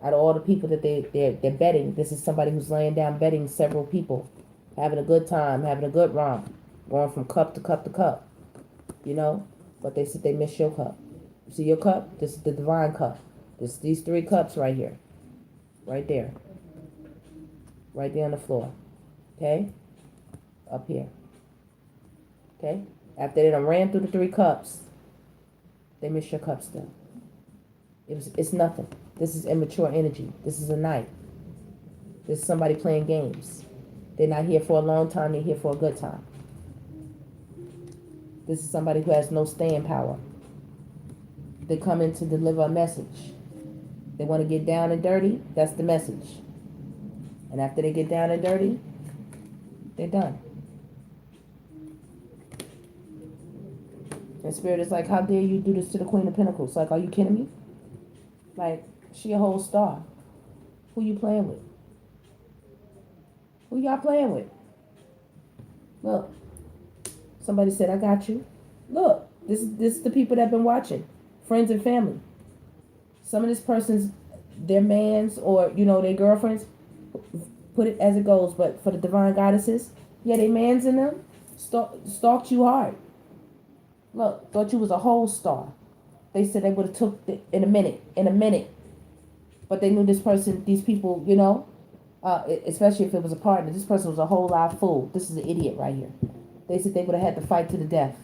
Out of all the people that they're betting, this is somebody who's laying down betting several people, having a good time, having a good romp, going from cup to cup to cup, you know. But they said they miss your cup. You see your cup? This is the divine cup. These 3 cups right here, right there, right there on the floor. Okay, up here. Okay, after they done ran through the 3 cups, they miss your cup still. It's nothing. This is immature energy. This is a night. This is somebody playing games. They're not here for a long time. They're here for a good time. This is somebody who has no staying power. They come in to deliver a message. They want to get down and dirty. That's the message. And after they get down and dirty, they're done. And Spirit is like, how dare you do this to the Queen of Pentacles? Like, are you kidding me? Like, she a whole star. Who you playing with? Who y'all playing with? Look, somebody said, I got you. Look, this is the people that have been watching. Friends and family. Some of this person's, their mans or, you know, their girlfriends, put it as it goes, but for the divine goddesses, yeah, they mans in them, stalked you hard. Look, thought you was a whole star. They said they would have took it in a minute. But they knew this person, these people, you know, especially if it was a partner, this person was a whole live fool. This is an idiot right here. They said they would have had to fight to the death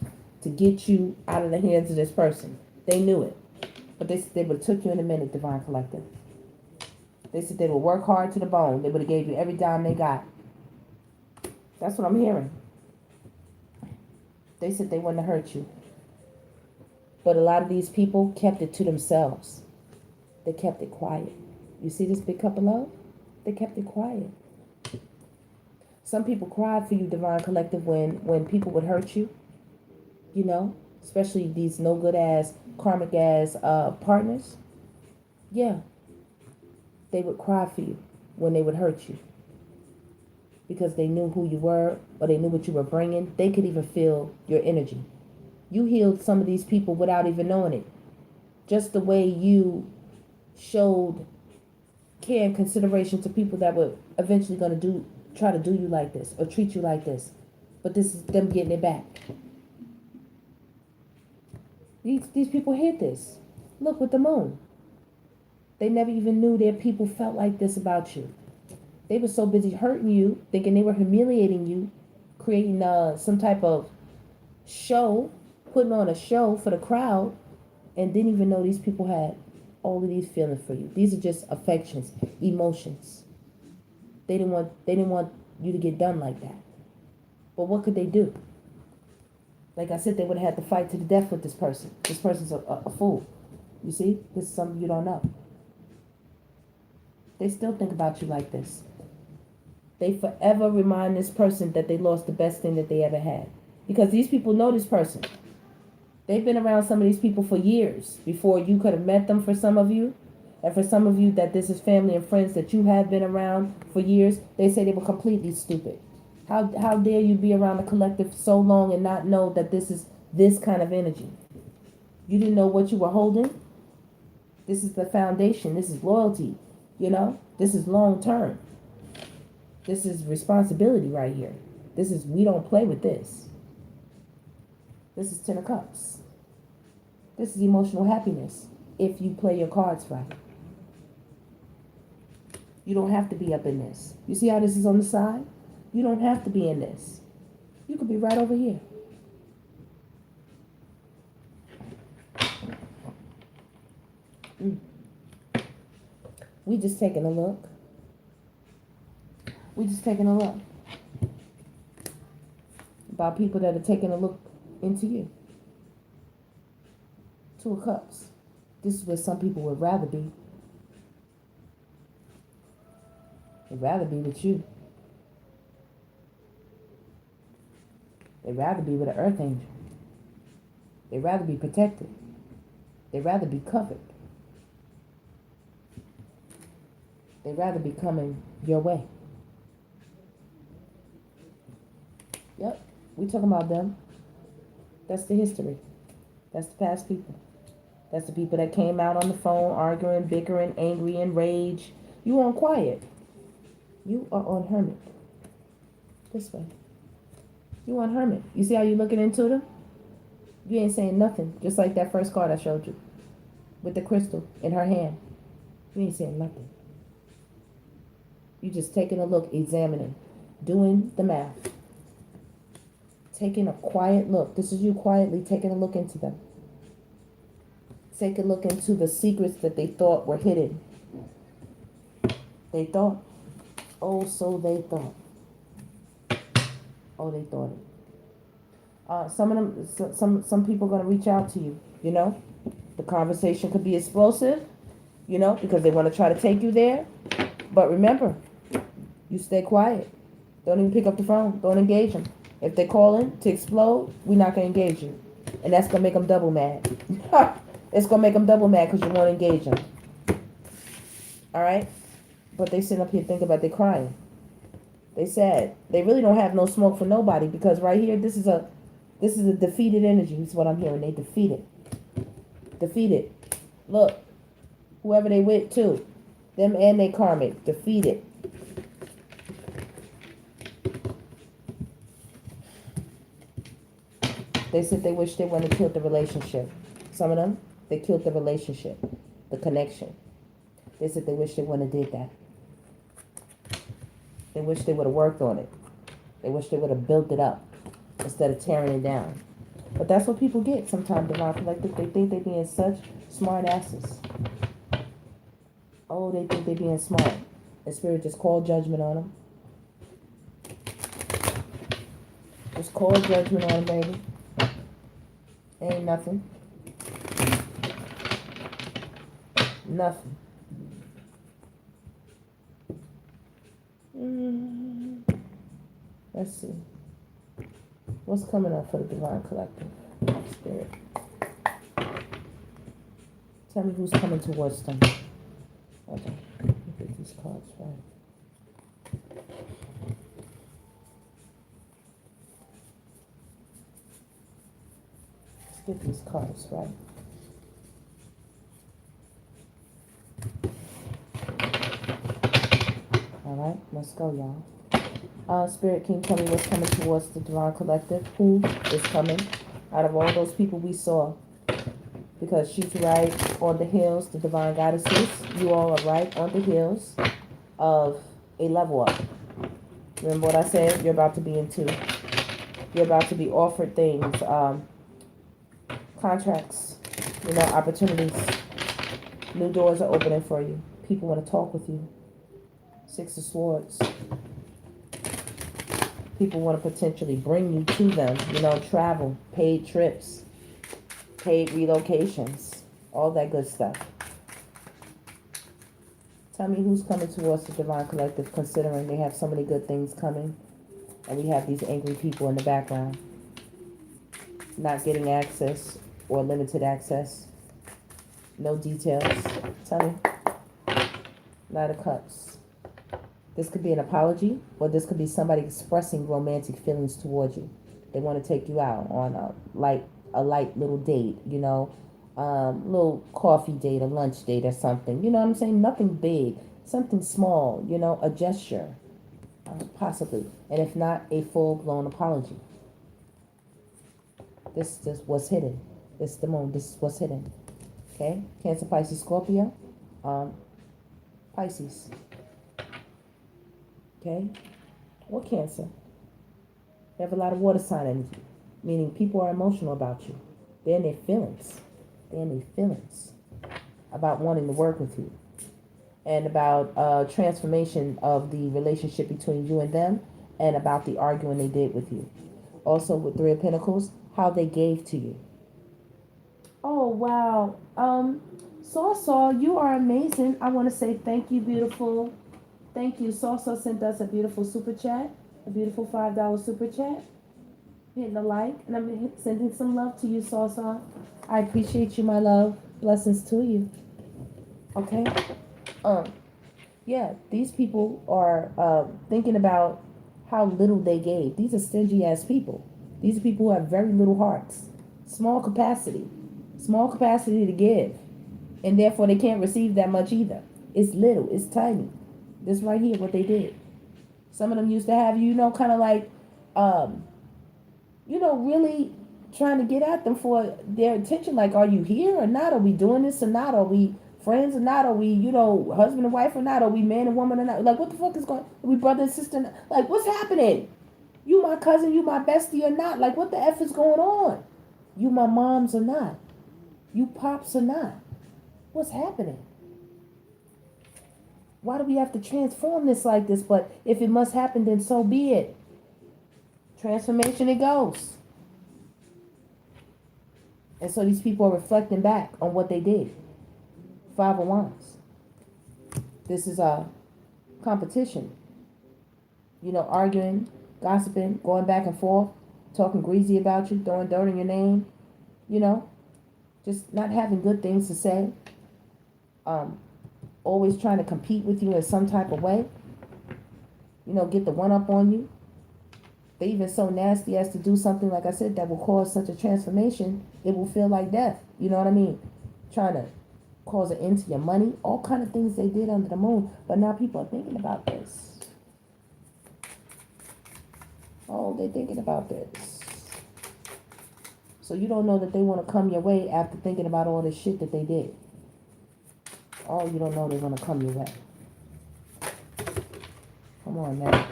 to get you out of the hands of this person. They knew it. But they said they would have took you in a minute, Divine Collective. They said they would work hard to the bone. They would have gave you every dime they got. That's what I'm hearing. They said they wouldn't have hurt you. But a lot of these people kept it to themselves. They kept it quiet. You see this big cup of love? They kept it quiet. Some people cried for you, Divine Collective, when people would hurt you. You know, especially these no good ass, karmic ass partners. Yeah. They would cry for you when they would hurt you. Because they knew who you were, or they knew what you were bringing. They could even feel your energy. You healed some of these people without even knowing it. Just the way you showed care and consideration to people that were eventually going to try to do you like this or treat you like this. But this is them getting it back. These people hid this. Look with the moon. They never even knew their people felt like this about you. They were so busy hurting you, thinking they were humiliating you, creating some type of show, putting on a show for the crowd, and didn't even know these people had all of these feelings for you. These are just affections, emotions. They didn't want you to get done like that. But what could they do? Like I said, they would have had to fight to the death with this person. This person's a fool. You see? This is something you don't know. They still think about you like this. They forever remind this person that they lost the best thing that they ever had. Because these people know this person. They've been around some of these people for years before you could have met them, for some of you. And for some of you that this is family and friends that you have been around for years, they say they were completely stupid. How dare you be around the collective so long and not know that this is this kind of energy? You didn't know what you were holding? This is the foundation. This is loyalty. You know? This is long term. This is responsibility right here. This is, we don't play with this. This is 10 of Cups. This is emotional happiness if you play your cards right. You don't have to be up in this. You see how this is on the side? You don't have to be in this. You could be right over here. We just taking a look. We just taking a look. About people that are taking a look into you. Two of Cups. This is where some people would rather be. They'd rather be with you. They'd rather be with an earth angel. They'd rather be protected. They'd rather be covered. They'd rather be coming your way. Yep, we talking about them. That's the history. That's the past people. That's the people that came out on the phone arguing, bickering, angry, and rage. You on quiet. You are on hermit. This way. You on hermit. You see how you looking into them? You ain't saying nothing. Just like that first card I showed you. With the crystal in her hand. You ain't saying nothing. You just taking a look, examining, doing the math. Taking a quiet look. This is you quietly taking a look into them. Take a look into the secrets that they thought were hidden. They thought. Oh, so they thought. Oh, they thought it. Some of them, some people are going to reach out to you, you know. The conversation could be explosive, you know, because they want to try to take you there. But remember, you stay quiet. Don't even pick up the phone. Don't engage them. If they call in to explode, we're not going to engage you. And that's going to make them double mad. It's going to make them double mad because you won't engage them. All right? But they sitting up here thinking about they crying. They sad. They really don't have no smoke for nobody because right here, this is a defeated energy. Is what I'm hearing. They defeated. Defeated. Look. Whoever they with too. Them and they karmic. Defeated. They said they wish they wouldn't have killed the relationship. Some of them, they killed the relationship, the connection. They said they wish they wouldn't have did that. They wish they would have worked on it. They wish they would have built it up instead of tearing it down. But that's what people get sometimes, Divine Collective. They think they're being such smart asses. Oh, they think they're being smart. And Spirit just called judgment on them. Just call judgment on them, baby. Ain't nothing. Nothing. Let's see. What's coming up for the Divine Collective? Spirit. Tell me who's coming towards them. Okay. Look at these cards, right? Let's get these cards, right? Alright, let's go, y'all. Spirit King, tell me what's coming towards the Divine Collective. Who is coming out of all those people we saw? Because she's right on the heels, the Divine Goddesses. You all are right on the heels of a level up. Remember what I said? You're about to be into. You're about to be offered things, contracts, you know, opportunities. New doors are opening for you. People want to talk with you. Six of Swords. People want to potentially bring you to them. You know, travel, paid trips, paid relocations, all that good stuff. Tell me who's coming towards the Divine Collective, considering they have so many good things coming, and we have these angry people in the background, not getting access or limited access. No details. Tell me. Knight of Cups. This could be an apology, or this could be somebody expressing romantic feelings towards you. They want to take you out on a light little date, you know, little coffee date, a lunch date or something. You know what I'm saying? Nothing big, something small, you know, a gesture, possibly. And if not, a full-blown apology. This is what's hidden. This is the moon. This is what's hidden. Okay? Cancer, Pisces, Scorpio. Pisces. Okay? Or Cancer. They have a lot of water sign energy, meaning people are emotional about you. They're in their feelings. They're in their feelings about wanting to work with you. and about transformation of the relationship between you and them, and about the arguing they did with you. Also with Three of Pentacles, how they gave to you. Oh wow. Saw, you are amazing. I want to say thank you, beautiful. Thank you. Saw sent us a beautiful super chat, a beautiful $5 super chat. Hitting a like, and I'm sending some love to you, Saw. I appreciate you, my love. Blessings to you. Okay. Yeah, these people are thinking about how little they gave. These are stingy ass people. These are people who have very little hearts, small capacity to give, and therefore they can't receive that much either. It's little, it's tiny. This right here, what they did. Some of them used to have, kind of like, really trying to get at them for their attention. Like, are you here or not? Are we doing this or not? Are we friends or not? Are we, husband and wife or not? Are we man and woman or not? Like, what the fuck is going on? Are we brother and sister? Like, what's happening? You my cousin, you my bestie or not? Like, what the F is going on? You my moms or not? You pops or not? What's happening? Why do we have to transform this like this? But if it must happen, then so be it. Transformation it goes. And so these people are reflecting back on what they did. Five of Wands. This is a competition. Arguing, gossiping, going back and forth, talking greasy about you, throwing dirt in your name. Just not having good things to say. Always trying to compete with you in some type of way. Get the one up on you. They even so nasty as to do something, like I said, that will cause such a transformation, it will feel like death. You know what I mean? Trying to cause an end to your money. All kind of things they did under the moon. But now people are thinking about this. Oh, they're thinking about this. So you don't know that they want to come your way after thinking about all this shit that they did. Oh, you don't know they're going to come your way. Come on now.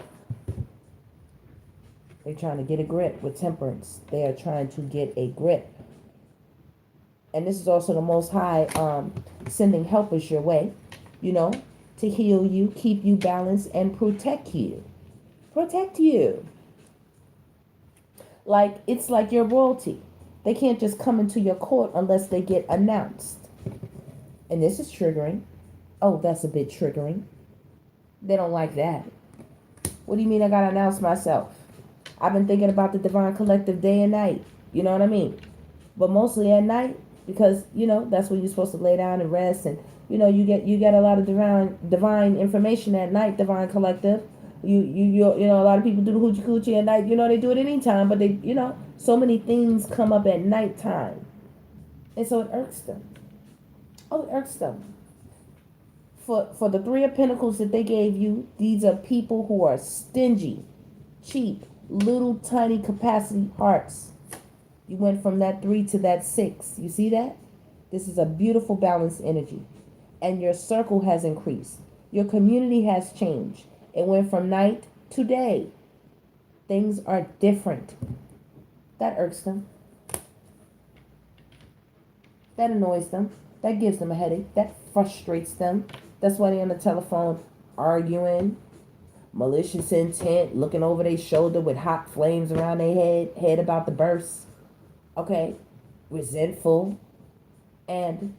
They're trying to get a grip with Temperance. They are trying to get a grip. And this is also the Most High sending helpers your way, to heal you, keep you balanced, and protect you. Protect you. Like, it's like your royalty. They can't just come into your court unless they get announced. And this is triggering. Oh, that's a bit triggering. They don't like that. What do you mean I gotta announce myself? I've been thinking about the Divine Collective day and night. You know what I mean? But mostly at night, because, that's when you're supposed to lay down and rest. And, you get a lot of divine information at night, Divine Collective. You a lot of people do the hoochie coochie at night. They do it anytime, but they, so many things come up at nighttime. And so it irks them. Oh, it irks them. For the Three of Pentacles that they gave you, these are people who are stingy, cheap, little tiny capacity hearts. You went from that 3 to that 6. You see that? This is a beautiful balanced energy. And your circle has increased. Your community has changed. It went from night to day. Things are different. That irks them. That annoys them. That gives them a headache. That frustrates them. That's why they're on the telephone arguing, malicious intent, looking over their shoulder with hot flames around their head about the burst. Okay? Resentful and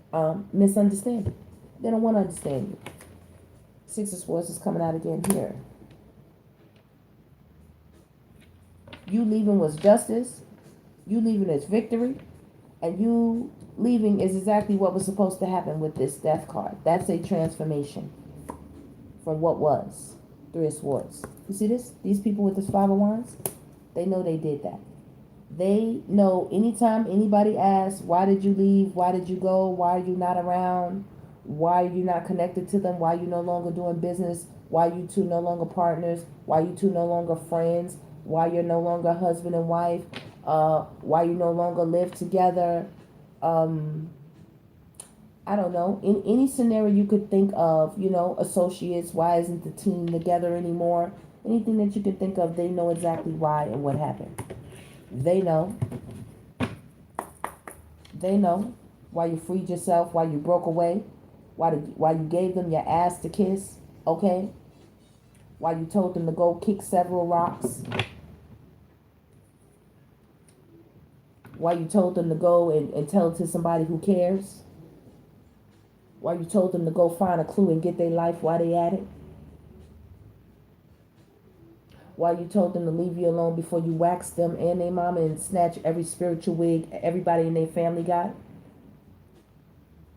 misunderstanding. They don't want to understand you. Six of Swords is coming out again here. You leaving was justice. You leaving is victory. And you leaving is exactly what was supposed to happen with this Death card. That's a transformation from what was. Three of Swords. You see this? These people with this Five of Wands, they know they did that. They know anytime anybody asks, why did you leave? Why did you go? Why are you not around? Why are you not connected to them? Why are you no longer doing business? Why you two no longer partners? Why you two no longer friends? Why you're no longer husband and wife? Why you no longer live together? I don't know. In any scenario you could think of, associates, why isn't the team together anymore? Anything that you could think of, they know exactly why and what happened. They know. They know why you freed yourself, why you broke away, While you gave them your ass to kiss, okay? While you told them to go kick several rocks. While you told them to go and tell it to somebody who cares. While you told them to go find a clue and get their life while they at it. While you told them to leave you alone before you waxed them and their mama and snatch every spiritual wig everybody in their family got.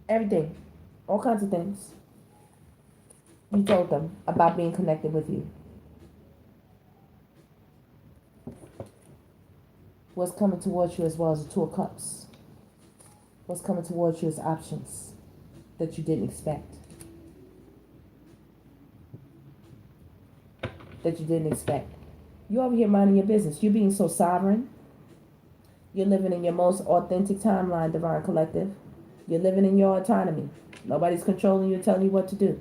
Everything. All kinds of things. You told them about being connected with you. What's coming towards you as well as the Two of Cups. What's coming towards you is options that you didn't expect. That you didn't expect. You over here minding your business. You're being so sovereign. You're living in your most authentic timeline, Divine Collective. You're living in your autonomy. Nobody's controlling you or telling you what to do.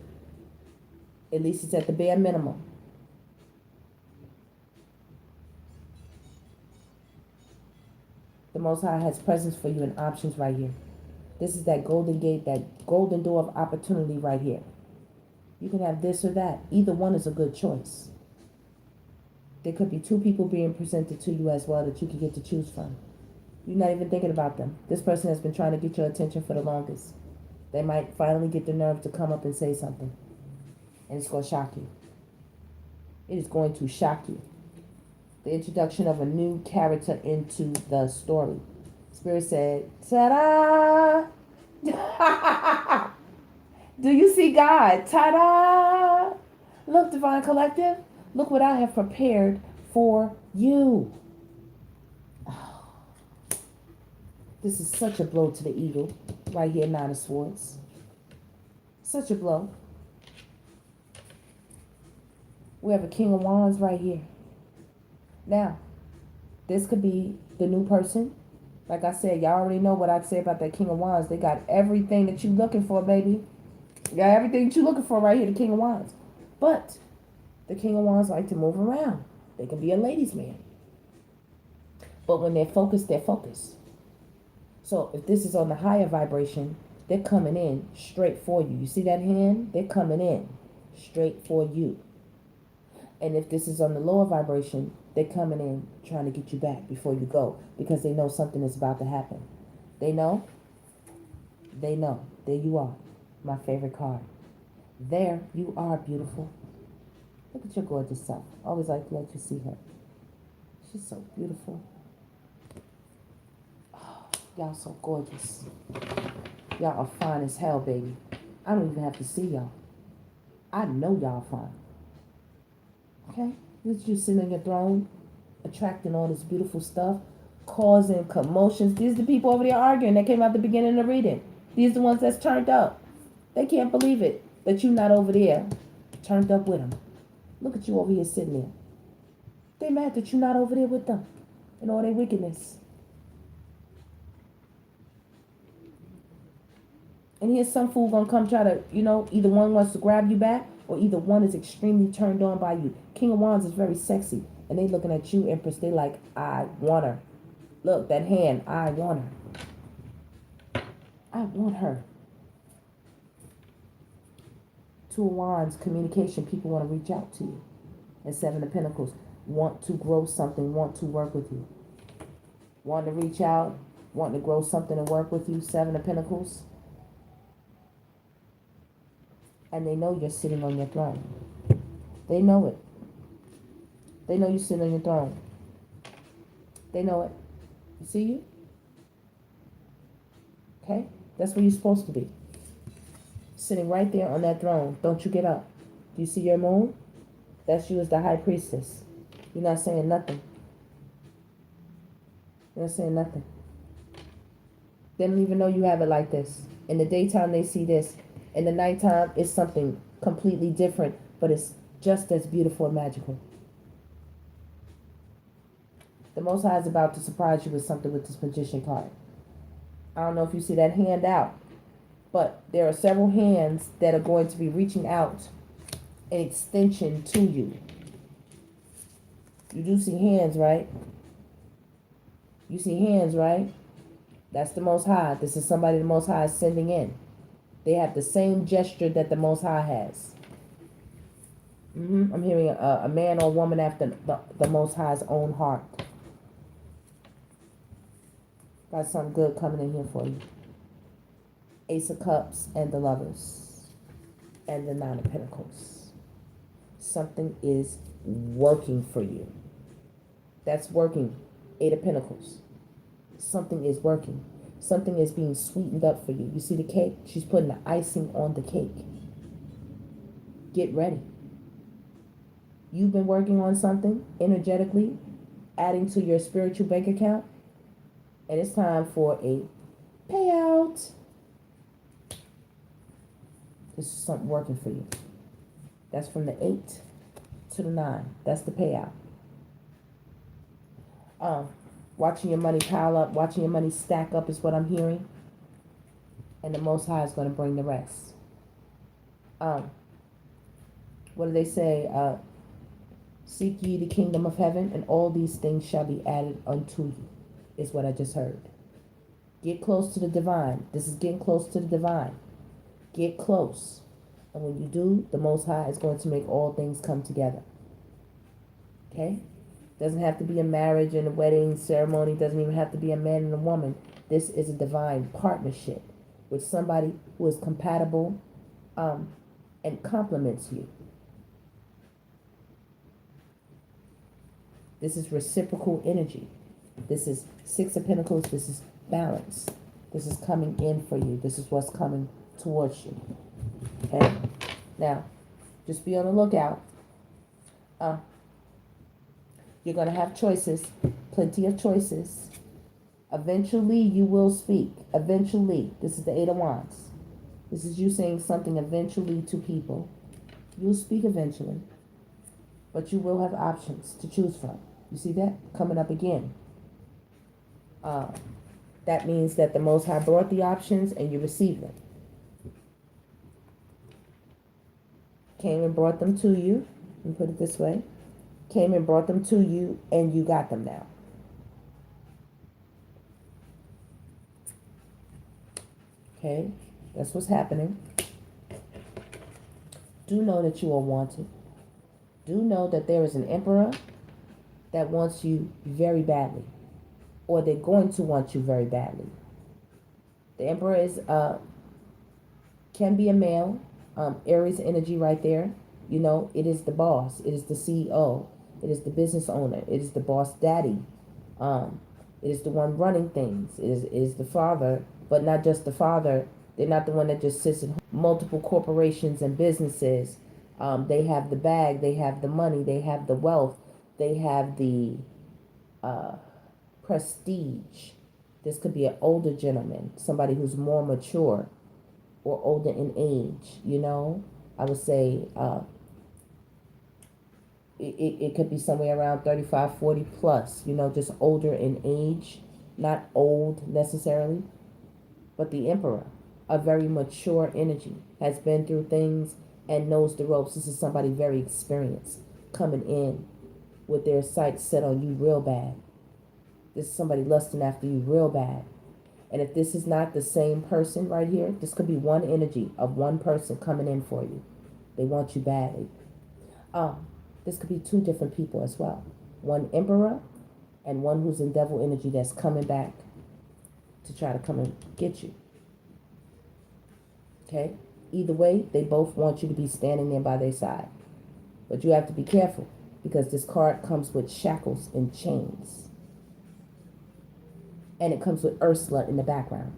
At least it's at the bare minimum. The Most High has presence for you and options right here. This is that golden gate, that golden door of opportunity right here. You can have this or that. Either one is a good choice. There could be two people being presented to you as well that you can get to choose from. You're not even thinking about them. This person has been trying to get your attention for the longest. They might finally get the nerve to come up and say something. And it's going to shock you. It is going to shock you. The introduction of a new character into the story. Spirit said, ta-da! Do you see God? Ta-da! Look, Divine Collective. Look what I have prepared for you. Oh, this is such a blow to the ego. Right here, Nine of Swords. Such a blow. We have a King of Wands right here. Now, this could be the new person. Like I said, y'all already know what I say about that King of Wands. They got everything that you're looking for, baby. You got everything that you're looking for right here, the King of Wands. But the King of Wands like to move around. They can be a ladies' man. But when they're focused, they're focused. So if this is on the higher vibration, they're coming in straight for you. You see that hand? They're coming in straight for you. And if this is on the lower vibration, they're coming in trying to get you back before you go because they know something is about to happen. They know. They know. There you are. My favorite card. There you are, beautiful. Look at your gorgeous self. Always like to let you see her. She's so beautiful. Oh, y'all so gorgeous. Y'all are fine as hell, baby. I don't even have to see y'all. I know y'all fine. Okay? You're sitting on your throne, attracting all this beautiful stuff, causing commotions. These are the people over there arguing that came out the beginning of the reading. These are the ones that's turned up. They can't believe it that you're not over there turned up with them. Look at you over here sitting there. They mad that you're not over there with them and all their wickedness. And here's some fool gonna come try to, either one wants to grab you back or either one is extremely turned on by you. King of Wands is very sexy. And they looking at you, Empress. They like, I want her. Look, that hand, I want her. I want her. Two of Wands, communication. People want to reach out to you. And Seven of Pentacles, want to grow something, want to work with you. Want to reach out, want to grow something and work with you. Seven of Pentacles. And they know you're sitting on your throne. They know it. They know you're sitting on your throne. They know it. You see you? Okay? That's where you're supposed to be. Sitting right there on that throne. Don't you get up. Do you see your moon? That's you as the high priestess. You're not saying nothing. You're not saying nothing. They don't even know you have it like this. In the daytime, they see this. In the nighttime, it's something completely different, but it's just as beautiful and magical. The Most High is about to surprise you with something with this Magician card. I don't know if you see that hand out, but there are several hands that are going to be reaching out an extension to you. You do see hands, right? You see hands, right? That's the Most High. This is somebody the Most High is sending in. They have the same gesture that the Most High has. I'm hearing a man or woman after the Most High's own heart. Got something good coming in here for you. Ace of Cups and the Lovers. And the Nine of Pentacles. Something is working for you. That's working. Eight of Pentacles. Something is working. Something is being sweetened up for you. You see the cake? She's putting the icing on the cake. Get ready. You've been working on something energetically, adding to your spiritual bank account, and it's time for a payout. This is something working for you. That's from the 8 to the 9. That's the payout. Watching your money pile up, watching your money stack up is what I'm hearing. And the Most High is going to bring the rest. What do they say? Seek ye the kingdom of heaven, and all these things shall be added unto you, is what I just heard. Get close to the divine. This is getting close to the divine. Get close. And when you do, the Most High is going to make all things come together. Okay? Doesn't have to be a marriage and a wedding ceremony. Doesn't even have to be a man and a woman. This is a divine partnership with somebody who is compatible and complements you. This is reciprocal energy. This is Six of Pentacles. This is balance. This is coming in for you. This is what's coming towards you. Okay? Now, just be on the lookout. You're going to have choices. Plenty of choices. Eventually, you will speak. Eventually. This is the Eight of Wands. This is you saying something eventually to people. You'll speak eventually. But you will have options to choose from. You see that? Coming up again. That means that the Most High brought the options and you received them. Came and brought them to you. Let me put it this way. Came and brought them to you and you got them now. Okay? That's what's happening. Do know that you are wanted. Do know that there is an emperor that wants you very badly, or they're going to want you very badly. The emperor is can be a male, Aries energy right there. You know, it is the boss, it is the CEO, it is the business owner, it is the boss daddy, it is the one running things, it is the father, but not just the father. They're not the one that just sits in multiple corporations and businesses. They have the bag, they have the money, they have the wealth, they have the prestige. This could be an older gentleman, somebody who's more mature or older in age, you know. I would say it could be somewhere around 35, 40 plus, you know, just older in age, not old necessarily. But the emperor, a very mature energy, has been through things and knows the ropes. This is somebody very experienced coming in with their sights set on you real bad. This is somebody lusting after you real bad. And if this is not the same person right here, this could be one energy of one person coming in for you. They want you badly. This could be two different people as well. One emperor and one who's in devil energy that's coming back to try to come and get you. Okay? Either way, they both want you to be standing there by their side. But you have to be careful because this card comes with shackles and chains. And it comes with Ursula in the background.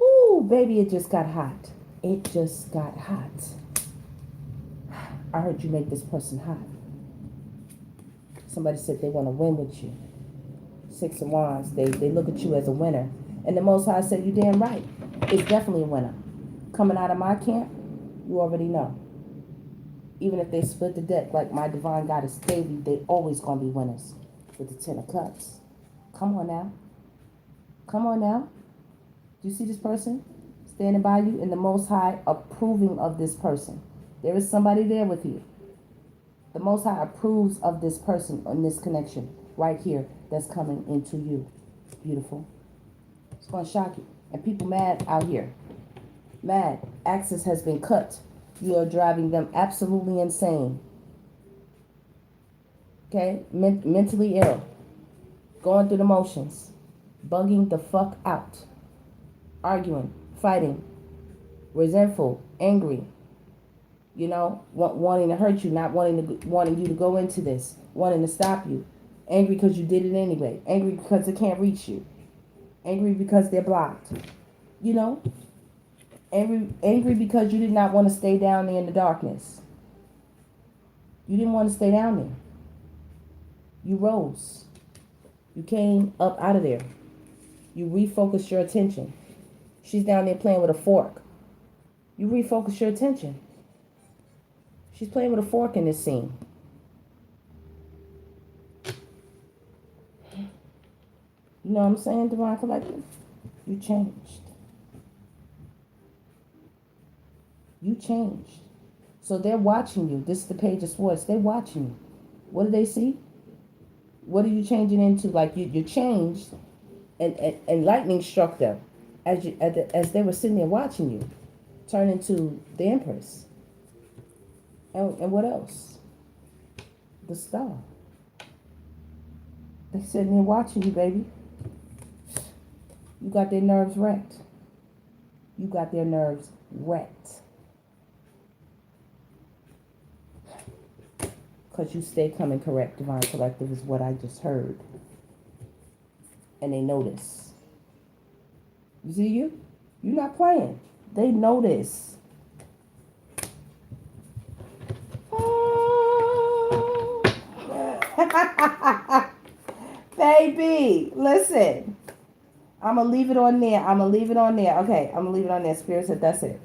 Ooh, baby, it just got hot. It just got hot. I heard you make this person hot. Somebody said they want to win with you. Six of Wands. They look at you as a winner. And the Most High said, you damn right. It's definitely a winner. Coming out of my camp, you already know. Even if they split the deck like my divine goddess Devi, they always going to be winners with the Ten of Cups. Come on now. Come on now. Do you see this person standing by you? And the Most High approving of this person. There is somebody there with you. The Most High approves of this person on this connection right here that's coming into you. Beautiful. It's going to shock you. And people mad out here. Mad. Access has been cut. You are driving them absolutely insane. Okay? Mentally ill. Going through the motions. Bugging the fuck out. Arguing. Fighting. Resentful. Angry. You know, wanting to hurt you, not wanting you to go into this, wanting to stop you. Angry because you did it anyway. Angry because they can't reach you. Angry because they're blocked. You know? Angry because you did not want to stay down there in the darkness. You didn't want to stay down there. You rose. You came up out of there. You refocused your attention. She's down there playing with a fork. You refocus your attention. She's playing with a fork in this scene. You know what I'm saying, Divine Collective? You changed. You changed. So they're watching you. This is the Page of Swords. They're watching you. What do they see? What are you changing into? Like you changed, and lightning struck them as they were sitting there watching you turn into the Empress. And what else? The Star. They're sitting there watching you, baby. You got their nerves wrecked. You got their nerves wrecked. Because you stay coming correct, Divine Collective, is what I just heard. And they notice. You see you? You're not playing. They notice. Baby, listen. I'm going to leave it on there. Okay, I'm going to leave it on there. Spirit said, that's it.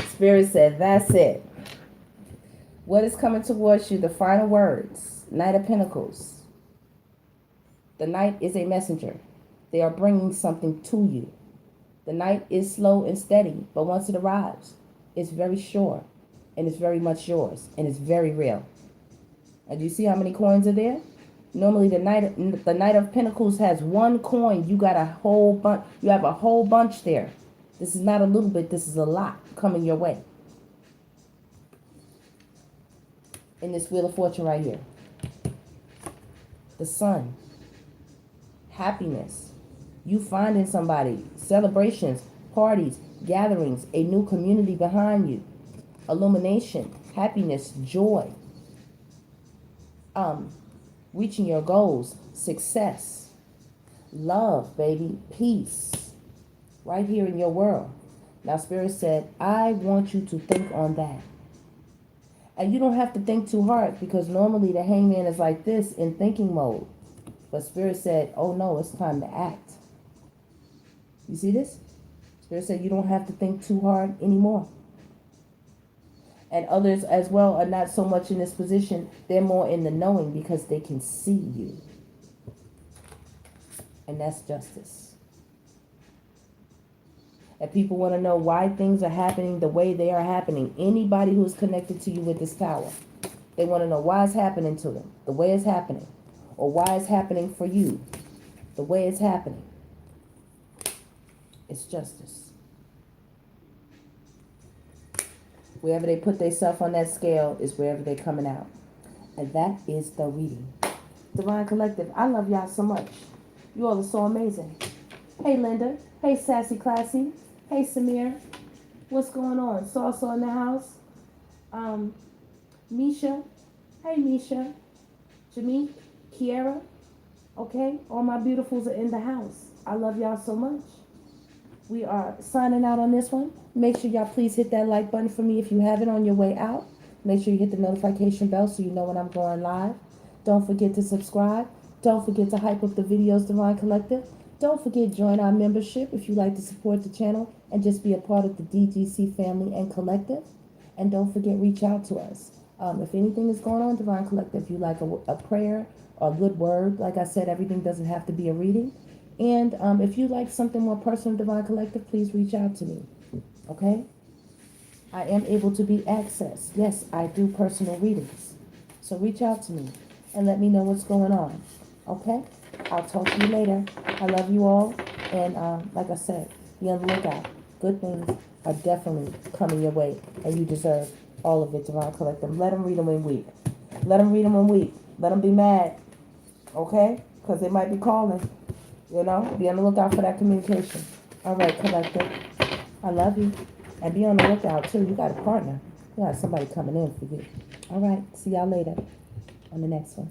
Spirit said, that's it. What is coming towards you? The final words. Knight of Pentacles. The Knight is a messenger. They are bringing something to you. The Knight is slow and steady, but once it arrives, it's very sure, and it's very much yours, and it's very real. And you see how many coins are there? Normally, the Knight of Pentacles has one coin. You got a whole bunch. You have a whole bunch there. This is not a little bit. This is a lot coming your way. In this Wheel of Fortune right here. The Sun. Happiness. You finding somebody. Celebrations. Parties. Gatherings. A new community behind you. Illumination. Happiness. Joy. Reaching your goals. Success. Love, baby. Peace. Right here in your world. Now, Spirit said, I want you to think on that. And you don't have to think too hard, because normally the Hangman is like this in thinking mode. But Spirit said, oh no, it's time to act. You see this? Spirit said you don't have to think too hard anymore. And others as well are not so much in this position. They're more in the knowing because they can see you. And that's justice. And people want to know why things are happening the way they are happening. Anybody who is connected to you with this tower, they want to know why it's happening to them, the way it's happening, or why it's happening for you, the way it's happening. It's justice. Wherever they put themselves on that scale is wherever they're coming out. And that is the reading. Divine Collective, I love y'all so much. You all are so amazing. Hey, Linda. Hey, Sassy Classy. Hey, Samir. What's going on? Salsa in the house. Misha. Hey, Misha. Jameek. Kiara. Okay? All my beautifuls are in the house. I love y'all so much. We are signing out on this one. Make sure y'all please hit that like button for me if you haven't on your way out. Make sure you hit the notification bell so you know when I'm going live. Don't forget to subscribe. Don't forget to hype up the videos, Divine Collective. Don't forget, join our membership if you like to support the channel and just be a part of the DGC family and collective. And don't forget, reach out to us. If anything is going on, Divine Collective, if you like a prayer or a good word, like I said, everything doesn't have to be a reading. And if you like something more personal, Divine Collective, please reach out to me. Okay? I am able to be accessed. Yes, I do personal readings. So reach out to me and let me know what's going on. Okay? I'll talk to you later. I love you all. And like I said, be on the lookout. Good things are definitely coming your way, and you deserve all of it, Divine Collective. Let them read them in week. Let them read them in week. Let them be mad, okay? Because they might be calling. You know, be on the lookout for that communication. All right, Collective. I love you. And be on the lookout, too. You got a partner. You got somebody coming in for you. All right. See y'all later on the next one.